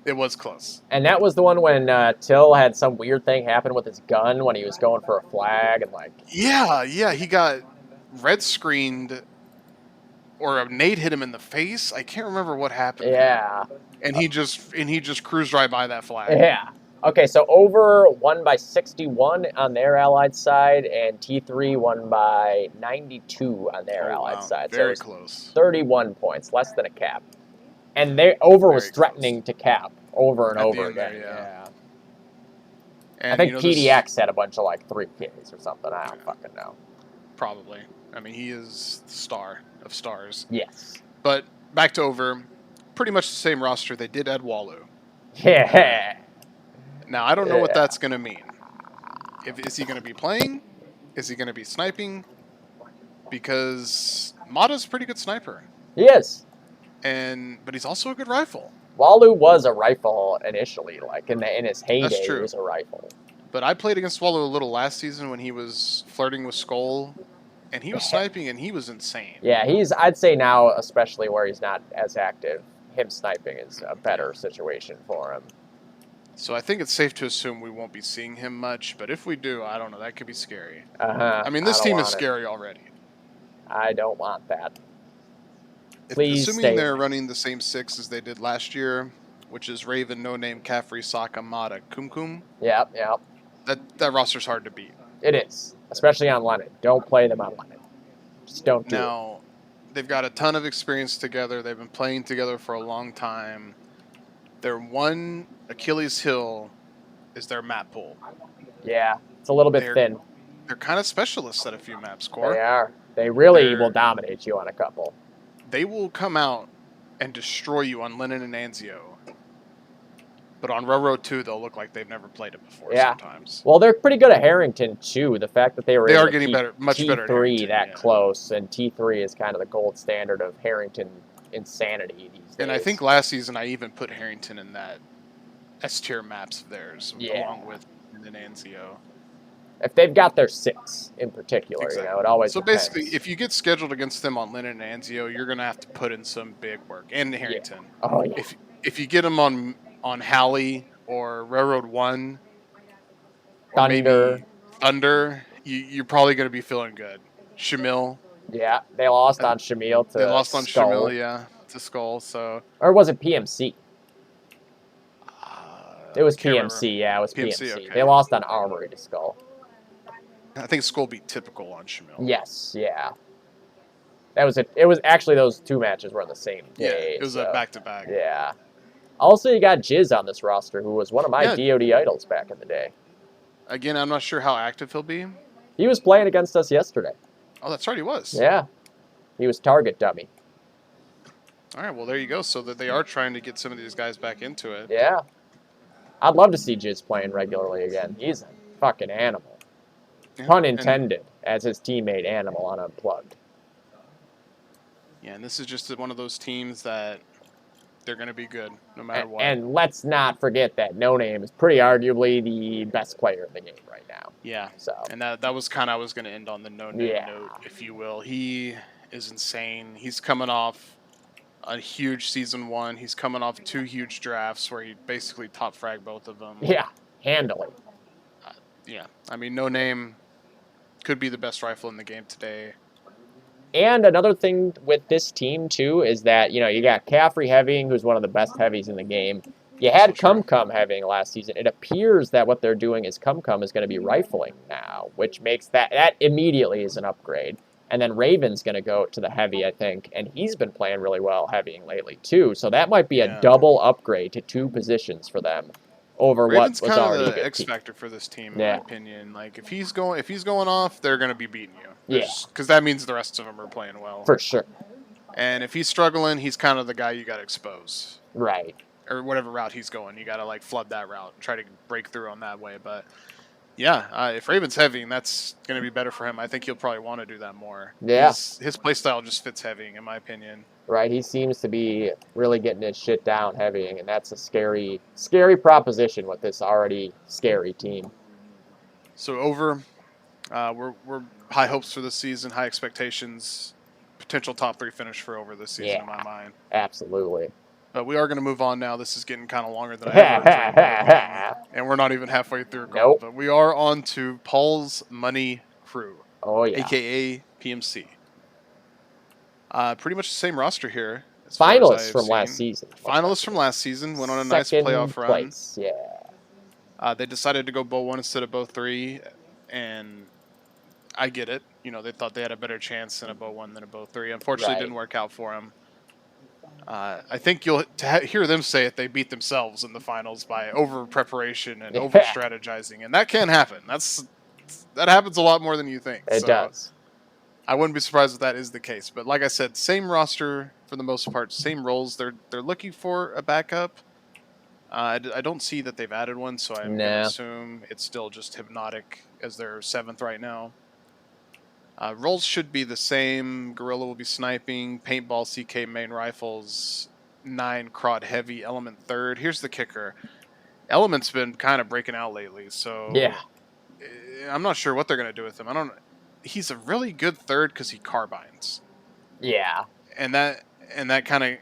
It was close. And that was the one when Till had some weird thing happen with his gun when he was going for a flag and like... Yeah, he got red screened or a nade hit him in the face. I can't remember what happened. Yeah. And he just cruised right by that flag. Yeah. Okay, so Over won by 61 on their allied side, and T3 won by 92 on their allied side. Very close. 31 points, less than a cap. And Over was threatening to cap over and over again. Yeah. And I think PDX had a bunch of like 3Ks or something. I don't fucking know. Probably. I mean, he is the star of stars. Yes. But back to Over. Pretty much the same roster. They did add Walu. Yeah. Now, I don't know what that's going to mean. Is he going to be playing? Is he going to be sniping? because Mata's a pretty good sniper, He is. but he's also a good rifle. Walu was a rifle initially, like in his heyday, That's true. he was a rifle. But I played against Walu a little last season when he was flirting with Skull, and he was sniping, and he was insane. Yeah, I'd say now, especially where he's not as active, him sniping is a better situation for him. So I think it's safe to assume we won't be seeing him much, but if we do, I don't know, that could be scary. Uh-huh. I mean, this team is scary already. I don't want that. Please assuming they're running the same 6 as they did last year, which is Raven, No Name, Caffrey, Saka, Mata, Kumkum. Yep. That roster's hard to beat. It is, especially on Lennon. Don't play them on Lennon. Just don't do it. Now, they've got a ton of experience together. They've been playing together for a long time. Their one Achilles heel is their map pool. Yeah, it's a little bit thin. They're kind of specialists at a few maps, Core. They are. They really will dominate you on a couple. They will come out and destroy you on Lennon and Anzio. But on Railroad 2, they'll look like they've never played it before sometimes. Well, they're pretty good at Harrington, too. The fact that they are getting better, much better at T3 that close, and T3 is kind of the gold standard of Harrington insanity these days. And I think last season I even put Harrington in that S-tier maps of theirs, along with Anzio. If they've got their 6 in particular, it always depends. Basically, if you get scheduled against them on Lennon and Anzio, you're going to have to put in some big work. And Harrington. Yeah. Oh, yeah. If you get them on Halley or Railroad 1, or maybe Thunder, you're probably going to be feeling good. Shamil. Yeah, they lost on Shamil to Skull. They lost on Shamil, to Skull. So. Or was it PMC? It was PMC, it was PMC. Okay. They lost on Armory to Skull. I think Skull beat Typical on Shamil. Yes, yeah. It was actually those 2 matches were on the same day. Yeah, it was a back-to-back. Yeah. Also, you got Jizz on this roster, who was one of my DOD idols back in the day. Again, I'm not sure how active he'll be. He was playing against us yesterday. Oh, that's right, he was. Yeah. He was target dummy. All right, well, there you go. So that they are trying to get some of these guys back into it. Yeah. I'd love to see Jizz playing regularly again. He's a fucking animal. Yeah, pun intended, as his teammate Animal on Unplugged. Yeah, and this is just one of those teams that they're going to be good no matter what. And let's not forget that No Name is pretty arguably the best player in the game right now. Yeah, so and that was kind of, I was going to end on the No Name note, if you will. He is insane. He's coming off a huge Season 1. He's coming off 2 huge drafts where he basically top fragged both of them. Yeah, handily. Yeah, I mean, No Name could be the best rifle in the game today. And another thing with this team, too, is that, you got Caffrey heavying, who's one of the best heavies in the game. You had Cum heavying last season. It appears that what they're doing is Cum is going to be rifling now, which makes that immediately is an upgrade. And then Raven's going to go to the heavy, I think, and he's been playing really well heavying lately, too. So that might be a double upgrade to 2 positions for them. Over Raven's what was already kind of the X factor for this team, in my opinion. Like if he's going off, they're going to be beating you. Because that means the rest of them are playing well. For sure. And if he's struggling, he's kind of the guy you got to expose. Right. Or whatever route he's going, you got to like flood that route and try to break through on that way. But yeah, if Raven's heavying, that's going to be better for him. I think he'll probably want to do that more. Yeah. His playstyle just fits heavying, in my opinion. Right, he seems to be really getting his shit down heavying, and that's a scary, scary proposition with this already scary team. So we're high hopes for this season, high expectations, potential top 3 finish for Over this season in my mind. Absolutely. But we are going to move on now. This is getting kind of longer than I ever and we're not even halfway through. Nope. But we are on to Paul's Money Crew. Oh, yeah. A.K.A. PMC. Pretty much the same roster here. Finalists from last season. Finalists from last season. Went on a nice playoff run. Yeah. They decided to go Bow 1 instead of Bow 3. And I get it. They thought they had a better chance in a Bow 1 than a Bow 3. Unfortunately, it didn't work out for them. I think you'll hear them say it. They beat themselves in the finals by over preparation and over strategizing, and that can happen. That happens a lot more than you think. It does. I wouldn't be surprised if that is the case. But like I said, same roster for the most part, same roles. They're looking for a backup. I don't see that they've added one, so I'm going to assume it's still just Hypnotic as their 7th right now. Roles should be the same. Gorilla will be sniping. Paintball, CK main rifles. 9 Crod heavy. Element third. Here's the kicker. Element's been kind of breaking out lately, Yeah. so I'm not sure what they're gonna do with him. I don't. He's a really good third because he carbines, Yeah. and that kind of,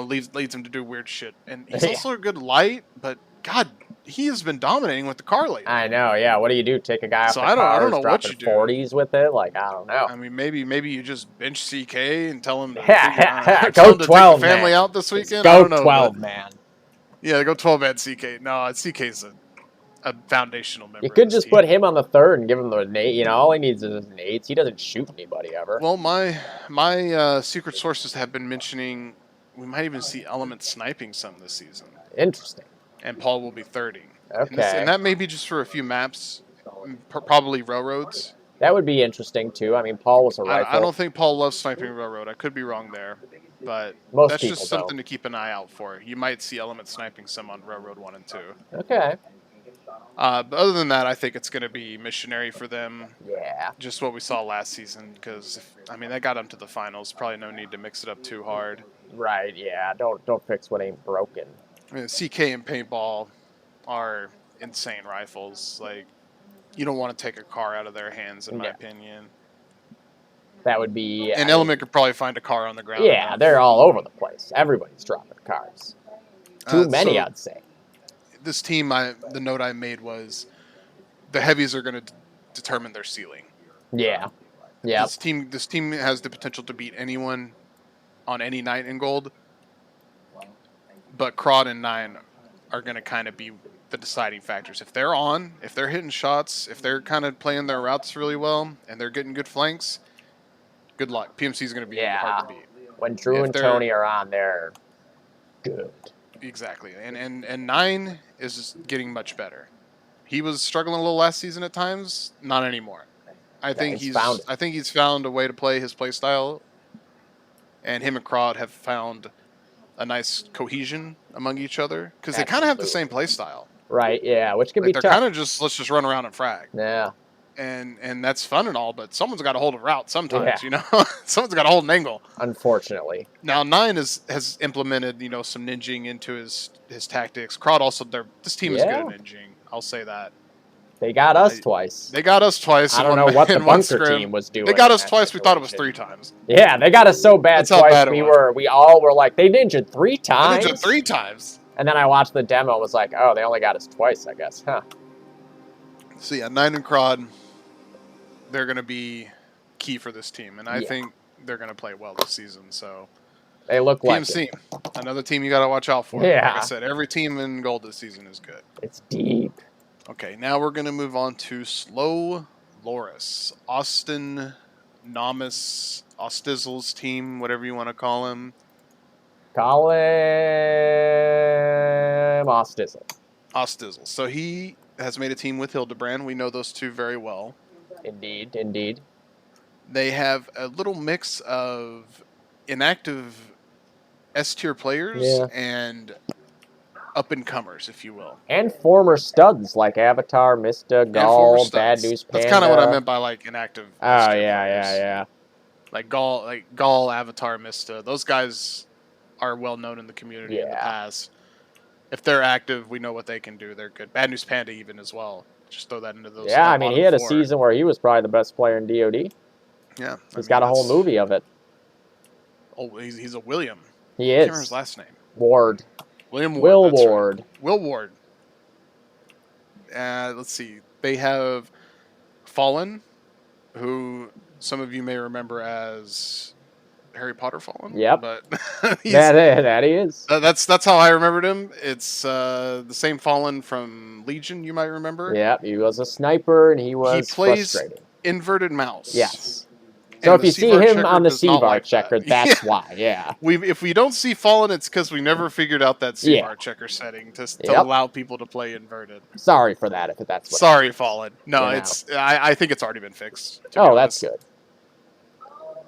leads him to do weird shit. And he's Yeah. also a good light, but God, he has been dominating with the car lately. I know, yeah. What do you do? Take a guy off So the I don't know what dropping you do. 40s with it? Like, I don't know. I mean, maybe you just bench CK and tell him to, Yeah, tell go him to 12, take the family man. out this weekend. Go I don't know, 12, but, man. yeah, go 12-man CK. No, CK's a foundational member. You could of this just team. put him on the third and give him the nade. You know, all he needs is nades. He doesn't shoot anybody ever. Well, my secret sources have been mentioning we might even see Element sniping some this season. Interesting. And Paul will be 30. Okay. And that may be just for a few maps, probably railroads. That would be interesting, too. I mean, Paul was a rifle. I don't think Paul loves sniping railroad. I could be wrong there. But Most that's people just something to keep an eye out for. You might see Element sniping some on Railroad 1 and 2. Okay. But other than that, I think it's going to be missionary for them. Yeah. Just what we saw last season, because, that got them to the finals. Probably no need to mix it up too hard. Right, yeah. Don't fix what ain't broken. I mean, CK and Paintball are insane rifles. Like, you don't want to take a car out of their hands, in my opinion. That would be... An Element could probably find a car on the ground. Yeah, enough. they're all over the place. Everybody's dropping cars. Too many, I'd say. This team, the note I made was the heavies are going to determine their ceiling. Yeah. Yeah. This team has the potential to beat anyone on any night in gold, but Crod and 9 are going to kind of be the deciding factors. If they're on, if they're hitting shots, if they're kind of playing their routes really well, and they're getting good flanks, good luck. PMC is going to be hard to beat. When Drew and Tony are on, they're good. Exactly, and 9 is just getting much better. He was struggling a little last season at times, not anymore. I think he's found a way to play his play style, and him and Crod have found a nice cohesion among each other because they kind of have the same play style. Right, yeah, which can be tough. They're kind of just, let's just run around and frag. Yeah. And that's fun and all, but someone's got to hold a route sometimes, Someone's got to hold an angle. Unfortunately. Now 9 has implemented, some ninjing into his tactics. Crowd also, this team is good at ninjing. I'll say that. They got us twice. They got us twice. I don't know what the bunker team was doing. They got us twice. We thought it was 3 times. Yeah, they got us so bad twice. We all were like, they ninjaed 3 times. They ninjaed 3 times. And then I watched the demo and was like, oh, they only got us twice, I guess. Huh. So yeah, 9 and Crod, they're going to be key for this team. And I think they're going to play well this season. So they look like PMC, another team you got to watch out for. Yeah. Like I said, every team in gold this season is good. It's deep. Okay, now we're going to move on to Slow Loris. Austin Nomis, Ostizzle's team, whatever you want to call him. Call him Ostizzle. Ostizzle. So he has made a team with Hildebrand. We know those two very well. Indeed, indeed. They have a little mix of inactive S-tier players and up-and-comers, if you will. And former studs like Avatar, Mista, Gall, Bad News Panda. That's kind of what I meant by, like, inactive S-tier yeah. Like Gall, Avatar, Mista. Those guys are well-known in the community in the past. If they're active, we know what they can do. They're good. Bad News Panda even as well. Just throw that into those. Yeah, I mean, he had a season where he was probably the best player in DOD. Yeah. He's got a whole movie of it. Oh, he's a William. He is. I can't remember his last name. Ward. William Ward. Will Ward. Right. Will Ward. Let's see. They have Fallen, who some of you may remember as Harry Potter Fallen. Yep. But that he is. That's how I remembered him. It's the same Fallen from Legion, you might remember. Yep, he was a sniper and he was frustrating. Inverted mouse. Yes. So if you see him on the CVAR checker, that's why, If we don't see Fallen, it's because we never figured out that CVAR checker setting to allow people to play inverted. Sorry for that, if that's what Sorry, Fallen. No, I think it's already been fixed. Oh, that's good.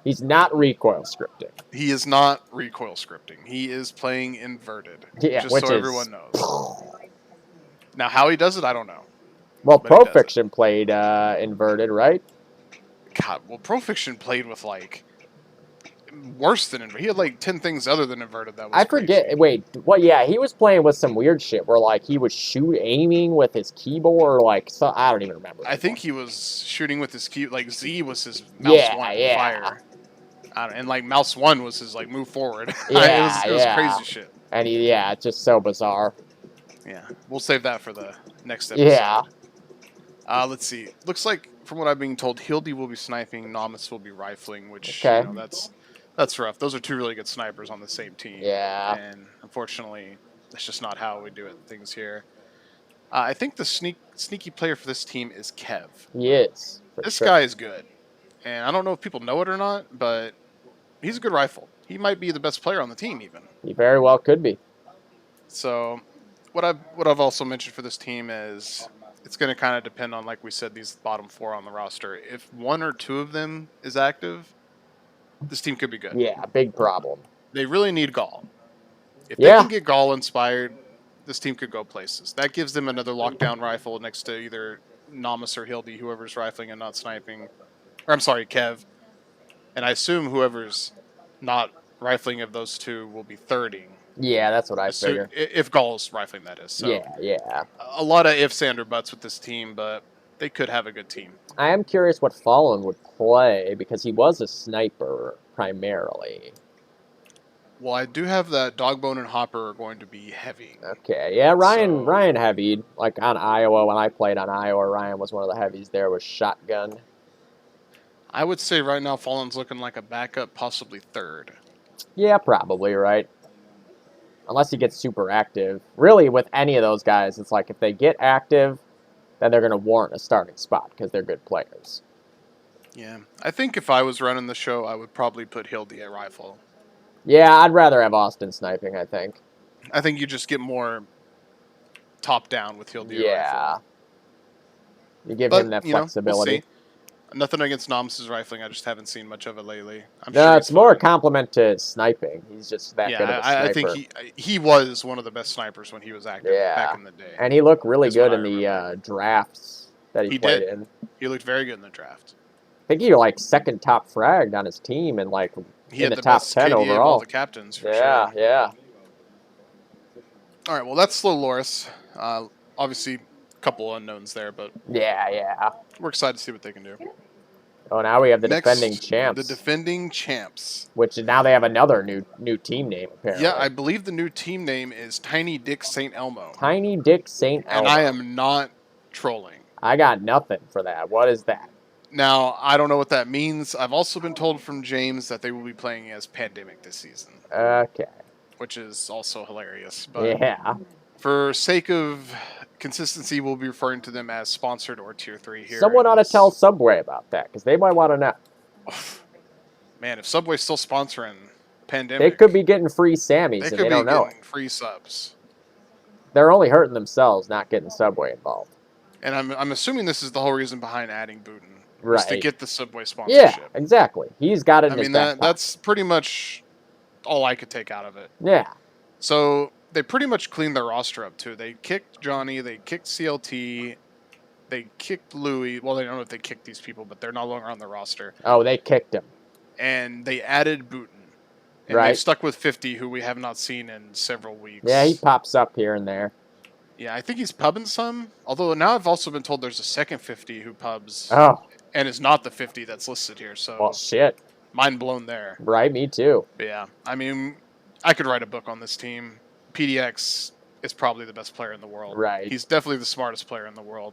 He's not recoil scripting. He is not recoil scripting. He is playing inverted. Yeah, just so everyone knows. Now, how he does it, I don't know. Well, Pro Fiction played inverted, right? God, well, Profiction played with like worse than inverted. He had like 10 things other than inverted. That was I forget. crazy. Wait, what? Yeah, he was playing with some weird shit where like he was aiming with his keyboard, or like so. I don't even remember. I think he was shooting with his key. Like Z was his mouse Yeah, one, yeah. fire, and like mouse one was his like move forward. Yeah, it was yeah. crazy shit. And it's just so bizarre. Yeah, we'll save that for the next episode. Yeah. Let's see. Looks like from what I've been told, Hildy will be sniping, Namus will be rifling, which Okay. that's rough. Those are two really good snipers on the same team. Yeah. And unfortunately, that's just not how we do things here. I think the sneaky player for this team is Kev. He is. This guy is good. And I don't know if people know it or not, but he's a good rifle. He might be the best player on the team even. He very well could be. So what I've also mentioned for this team is it's going to kind of depend on, like we said, these bottom four on the roster. If one or two of them is active, this team could be good. Yeah, big problem. They really need Gall. If Yeah. they can get Gall inspired, this team could go places. That gives them another lockdown rifle next to either Namus or Hildy, whoever's rifling and not sniping. Or I'm sorry, Kev. And I assume whoever's not rifling of those two will be thirding. Yeah, that's what I figure. If Gall's rifling, that is. So Yeah. a lot of ifs and or buts with this team, but they could have a good team. I am curious what Fallen would play because he was a sniper primarily. Well, I do have that Dogbone and Hopper are going to be heavy. Okay, yeah, Ryan heavied. Like on Iowa, when I played on Iowa, Ryan was one of the heavies there with shotgun. I would say right now Fallen's looking like a backup, possibly third. Yeah, probably, right? Unless he gets super active. Really, with any of those guys, it's like if they get active, then they're going to warrant a starting spot because they're good players. Yeah. I think if I was running the show, I would probably put Hildy at rifle. Yeah, I'd rather have Austin sniping, I think. I think you just get more top down with Hildy at rifle. You give him that flexibility. We'll see. Nothing against Namus's rifling. I just haven't seen much of it lately. It's more a compliment to sniping. He's just that good of a sniper. I think he was one of the best snipers when he was active back in the day. And he looked really good in the drafts that he played in. He looked very good in the draft. I think he like second top fragged on his team and like he in had the top 10 overall. Of all the captains for sure. Yeah. All right, well that's FastLoris. Obviously, a couple unknowns there, but yeah, we're excited to see what they can do. Oh, now we have the defending champs. The defending champs. Which now they have another new team name apparently. Yeah, I believe the new team name is Tiny Dick St. Elmo. Tiny Dick St. Elmo. And I am not trolling. I got nothing for that. What is that? Now, I don't know what that means. I've also been told from James that they will be playing as Pandemic this season. Okay. Which is also hilarious. But yeah. For sake of consistency, we'll be referring to them as sponsored or tier 3 here. Someone ought to tell Subway about that, because they might want to know. Man, if Subway's still sponsoring Pandemic... They could be getting free Sammys, and they don't know it. Free subs. They're only hurting themselves, not getting Subway involved. And I'm assuming this is the whole reason behind adding Booten. Right. To get the Subway sponsorship. Yeah, exactly. He's got it in his back pocket. That's pretty much all I could take out of it. Yeah. So they pretty much cleaned their roster up, too. They kicked Johnny, they kicked CLT, they kicked Louis. Well, they don't know if they kicked these people, but they're no longer on the roster. Oh, they kicked him. And they added Booten. And they stuck with 50, who we have not seen in several weeks. Yeah, he pops up here and there. Yeah, I think he's pubbing some. Although now I've also been told there's a second 50 who pubs. Oh. And is not the 50 that's listed here. So well, shit. Mind blown there. Right, me too. But yeah, I mean, I could write a book on this team. PDX is probably the best player in the world. Right. He's definitely the smartest player in the world.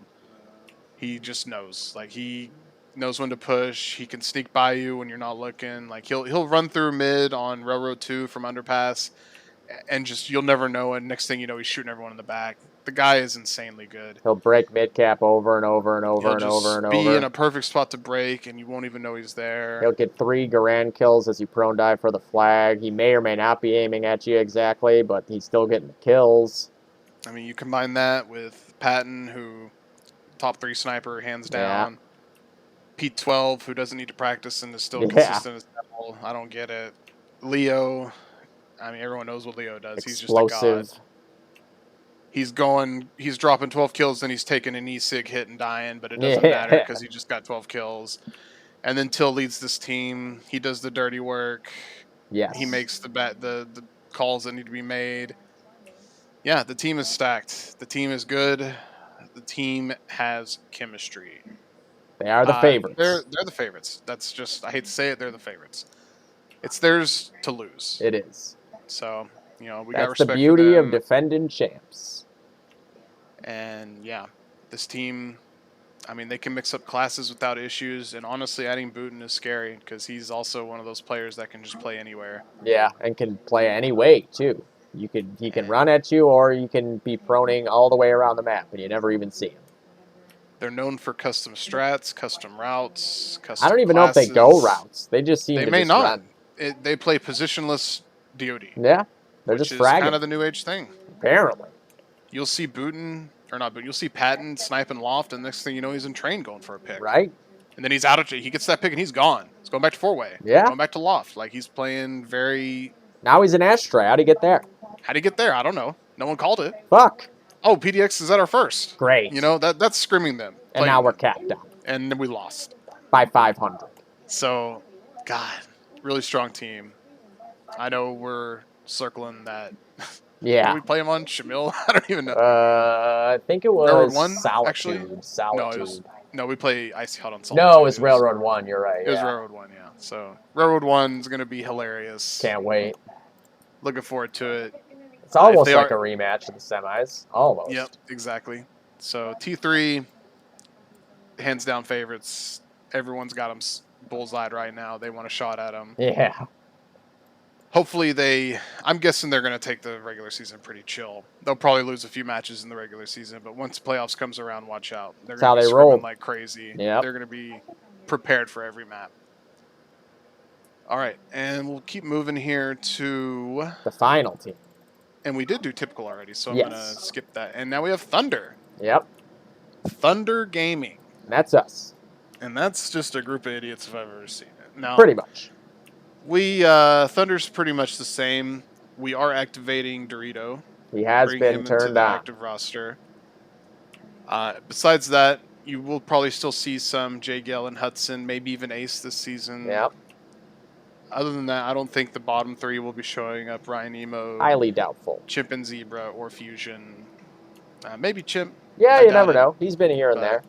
He just knows. Like, he knows when to push. He can sneak by you when you're not looking. Like, he'll run through mid on Railroad 2 from underpass, and just you'll never know. And next thing you know, he's shooting everyone in the back. The guy is insanely good. He'll break mid-cap over and over and over and over and over. He'll be in a perfect spot to break, and you won't even know he's there. He'll get 3 Garand kills as you prone dive for the flag. He may or may not be aiming at you exactly, but he's still getting the kills. I mean, you combine that with Patton, who top 3 sniper, hands down. Pete 12, who doesn't need to practice and is still consistent as hell. I don't get it. Leo, I mean, everyone knows what Leo does. Explosive. He's just a god. He's dropping 12 kills, and he's taking an E-Sig hit and dying, but it doesn't matter because he just got 12 kills. And then Till leads this team. He does the dirty work. Yes. He makes the calls that need to be made. Yeah, the team is stacked. The team is good. The team has chemistry. They are the favorites. They're the favorites. That's just, I hate to say it, they're the favorites. It's theirs to lose. It is. So, we got That's respect the beauty for them. of defending champs. And yeah, this team, I mean, they can mix up classes without issues. And honestly, adding Booten is scary because he's also one of those players that can just play anywhere. Yeah, and can play any way too. He can run at you, or you can be proning all the way around the map, and you never even see him. They're known for custom strats, custom routes, custom I don't even know if they go routes. They just seem to may just not. run. They play positionless DOD. Yeah, they're which just is fragging. kind of the new age thing. Apparently. You'll see Booten, or not Booten, you'll see Patton sniping loft, and next thing you know, he's in train going for a pick. Right? And then he's out of he gets that pick and he's gone. He's going back to four-way. Yeah. Going back to loft. Like, he's playing very... Now he's an ashtray. How'd he get there? How'd he get there? I don't know. No one called it. Fuck. Oh, PDX is at our first. Great. That's screaming them. And now we're capped out. And then we lost. By 500. So, God, really strong team. I know we're circling that. Yeah. Did we play him on Shamil? I don't even know. I think it was Railroad 1, Solitude. actually? Solitude. No, we play Icy Hot on Solitude. No, it was Railroad 1. You're right. It was Railroad 1, yeah. So, Railroad 1 is going to be hilarious. Can't wait. Looking forward to it. It's almost like a rematch of the semis. Almost. Yep, exactly. So, T3, hands down favorites. Everyone's got them bullseyed right now. They want a shot at them. Yeah. Hopefully I'm guessing they're going to take the regular season pretty chill. They'll probably lose a few matches in the regular season, but once playoffs comes around, watch out. They're going to be scrimming like crazy. Yep. They're going to be prepared for every map. All right, and we'll keep moving here to... the final team. And we did do typical already, so I'm going to skip that. And now we have Thunder. Yep. Thunder Gaming. That's us. And that's just a group of idiots if I've ever seen it. Now, pretty much. Thunder's pretty much the same. We are activating Dorito. He has been turned on. Active roster. Besides that, you will probably still see some JaGGoN and Hudson, maybe even Ace this season. Yep. Other than that, I don't think the bottom three will be showing up. Ryan Emo. Highly doubtful. Chimp and Zebra or Fusion. Maybe Chimp. Yeah, you never know. He's been here and there.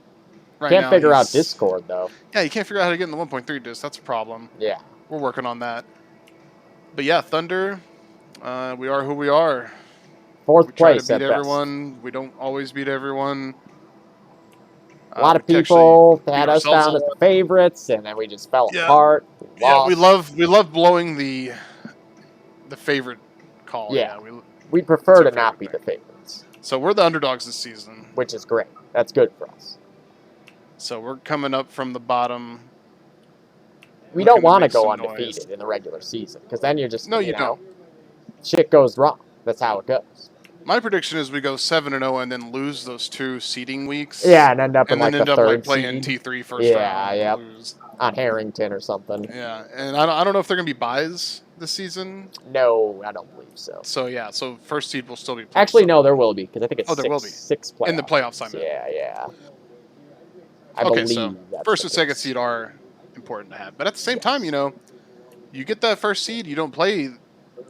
Right can't figure out Discord, though. Yeah, you can't figure out how to get in the 1.3 disc. That's a problem. Yeah. We're working on that. But yeah, Thunder, we are who we are. Fourth place at best. We try to beat everyone. We don't always beat everyone. A lot of people had us down as the favorites, and then we just fell apart. Yeah, we love blowing the favorite call. Yeah, we prefer to not be the favorites. So we're the underdogs this season. Which is great. That's good for us. So we're coming up from the bottom. We don't want to go undefeated in the regular season, because then you're just, you know, shit goes wrong. That's how it goes. My prediction is we go 7-0 and then lose those 2 seeding weeks. Yeah, and end up in like the third playing T3 first round. Yeah, lose. On Harrington or something. Yeah, and I don't know if they're going to be buys this season. No, I don't believe so. So, yeah, so first seed will still be played. Actually, no, there will be, because I think it's there will be. 6 playoffs. In the playoffs, I mean. Yeah. I okay, believe so that's first and second seed are important to have. But at the same time, you know, you get that first seed, you don't play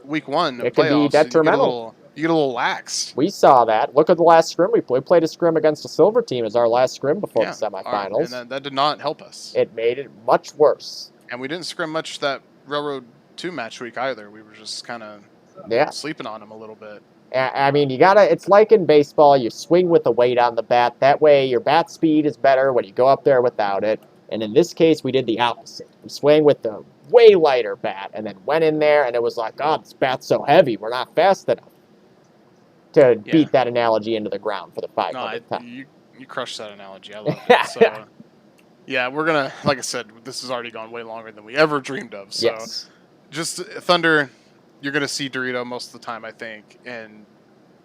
week 1 of it could be detrimental. You get a little lax. We saw that. Look at the last scrim we played. We played a scrim against a silver team as our last scrim before the semifinals. And that did not help us. It made it much worse. And we didn't scrim much that Railroad 2 match week either. We were just kind of sleeping on them a little bit. I mean, you gotta. It's like in baseball. You swing with the weight on the bat. That way, your bat speed is better when you go up there without it. And in this case, we did the opposite. We swung with the way lighter bat, and then went in there, and it was like, oh, this bat's so heavy. We're not fast enough to beat that analogy into the ground for the 500th time. You crushed that analogy. I love it. So, yeah, we're gonna. Like I said, this has already gone way longer than we ever dreamed of. So, just Thunder. You're going to see Dorito most of the time, I think, and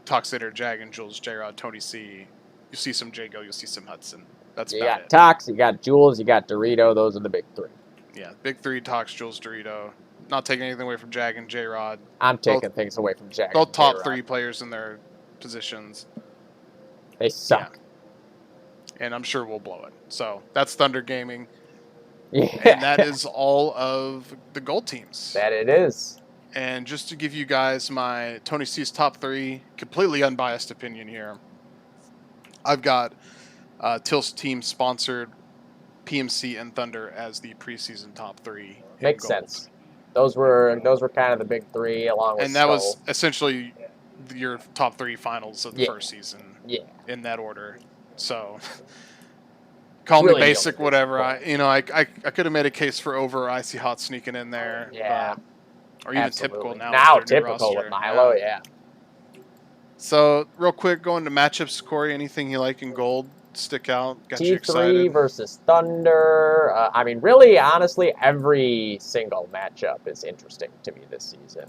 Toxitor, JaGGoN, Jules, J-Rod, Tony C. You see some JaGGoN, you'll see some Hudson. That's about it. You got Tox, you got Jules, you got Dorito. Those are the big 3. Yeah, big 3, Tox, Jules, Dorito. Not taking anything away from JaGGoN, J-Rod. I'm taking things away from JaGGoN. Both top 3 players in their positions. They suck. Yeah. And I'm sure we'll blow it. So, that's Thunder Gaming. Yeah. And that is all of the gold teams. That it is. And just to give you guys my Tony C's top 3, completely unbiased opinion here, I've got Til's team sponsored PMC and Thunder as the preseason top 3. Makes sense. Those were kind of the big 3 along with And that Skull. was essentially your top 3 finals of the first season. Yeah. In that order. So call really me basic, whatever. I could have made a case for over Icy Hot sneaking in there. Yeah. Or even Absolutely. typical now. Now with their new typical roster. with Milo, yeah. So real quick, going to matchups, Corey. Anything you like in gold stick out? Got you T3 excited? versus Thunder. I mean, really, honestly, every single matchup is interesting to me this season.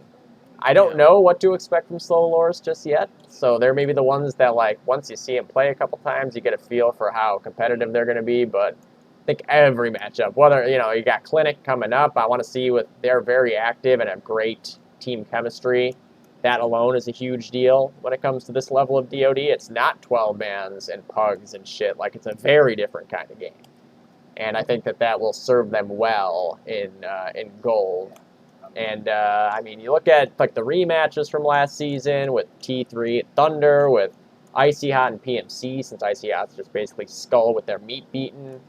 I don't know what to expect from FastLoris just yet. So they're maybe the ones that, like, once you see them play a couple times, you get a feel for how competitive they're going to be. But I think every matchup, whether, you got Clinic coming up, I want to see they're very active and have great team chemistry. That alone is a huge deal when it comes to this level of DOD. It's not 12-mans and pugs and shit. Like, it's a very different kind of game. And I think that will serve them well in gold. And, I mean, you look at, like, the rematches from last season with T3 Thunder, with Icy Hot and PMC, since Icy Hot's just basically Skull with their meat beaten.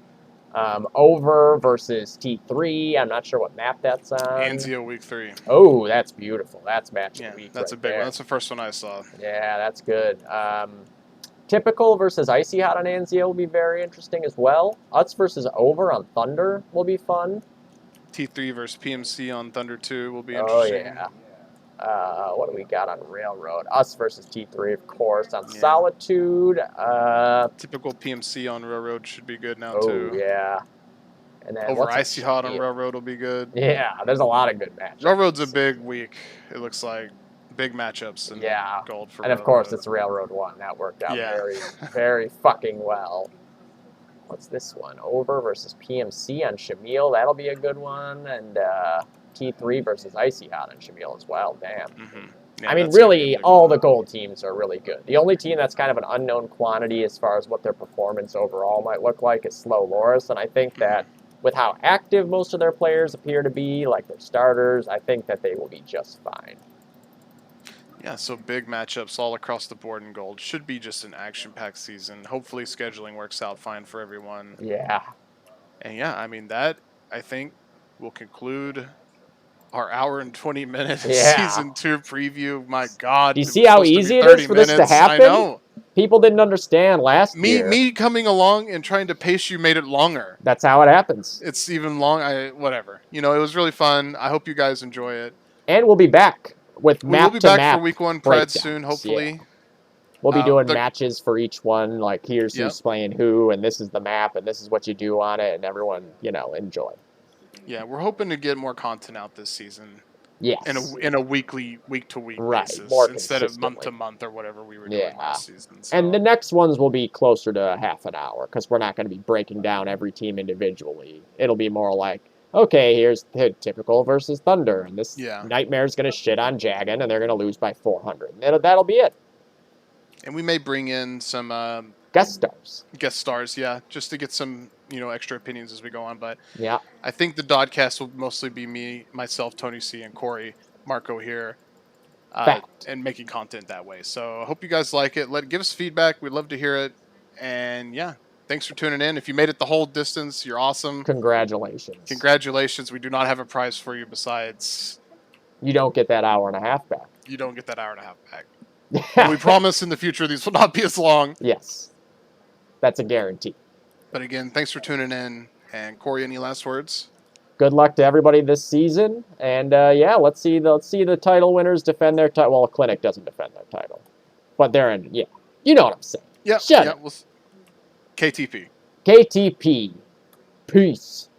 Over versus T3. I'm not sure what map that's on. Anzio week 3. Oh, that's beautiful. That's match of the week. That's right a big there. one. That's the first one I saw. Yeah, that's good. Typical versus Icy Hot on Anzio will be very interesting as well. Utz versus Over on Thunder will be fun. T3 versus PMC on Thunder 2 will be interesting. Oh, yeah. What do we got on Railroad? Us versus T3, of course. On Solitude. Typical PMC on Railroad should be good now, too. Oh, yeah. And then over Icy Hot on Railroad will be good. Yeah, there's a lot of good matchups. Railroad's a big week, it looks like. Big matchups in gold for And, of course, it's Railroad 1. That worked out very, very fucking well. What's this one? Over versus PMC on Shamil. That'll be a good one. And T3 versus Icy Hot on Shamil as well. Damn. Yeah, I mean, really, all the gold teams are really good. The only team that's kind of an unknown quantity as far as what their performance overall might look like is FastLoris. And I think that with how active most of their players appear to be, like their starters, I think that they will be just fine. Yeah, so big matchups all across the board in gold. Should be just an action-packed season. Hopefully scheduling works out fine for everyone. Yeah. And yeah, I mean, that, I think, will conclude our hour and 20-minute Season 2 preview. My God. Do you see how easy it is for this to happen? I know. People didn't understand last year. Me coming along and trying to pace you made it longer. That's how it happens. It's even long. Whatever. It was really fun. I hope you guys enjoy it. And we'll be back with map to map. We'll be back for week 1 Pred soon, hopefully. Yeah. We'll be doing matches for each one. Like, here's who's playing who, and this is the map, and this is what you do on it, and everyone, enjoy. Yeah, we're hoping to get more content out this season. Yes. In a weekly, week-to-week basis. More instead of month-to-month or whatever we were doing last season. So. And the next ones will be closer to half an hour, because we're not going to be breaking down every team individually. It'll be more like, okay, here's the typical versus Thunder, and this Nightmare's going to shit on JaGGoN, and they're going to lose by 400. And that'll be it. And we may bring in some guest stars. Just to get some extra opinions as we go on. But yeah, I think the DODCAST will mostly be me, myself, Tony C, and Corey, Marko here, and making content that way. So I hope you guys like it. Give us feedback. We'd love to hear it. And yeah, thanks for tuning in. If you made it the whole distance, you're awesome. Congratulations. We do not have a prize for you besides. You don't get that hour and a half back. But we promise in the future these will not be as long. Yes. That's a guarantee. But again, thanks for tuning in. And Corey, any last words? Good luck to everybody this season. And let's see the title winners defend their title. Well, Clinic doesn't defend their title. But they're in, you know what I'm saying. Yeah. KTP. KTP. Peace.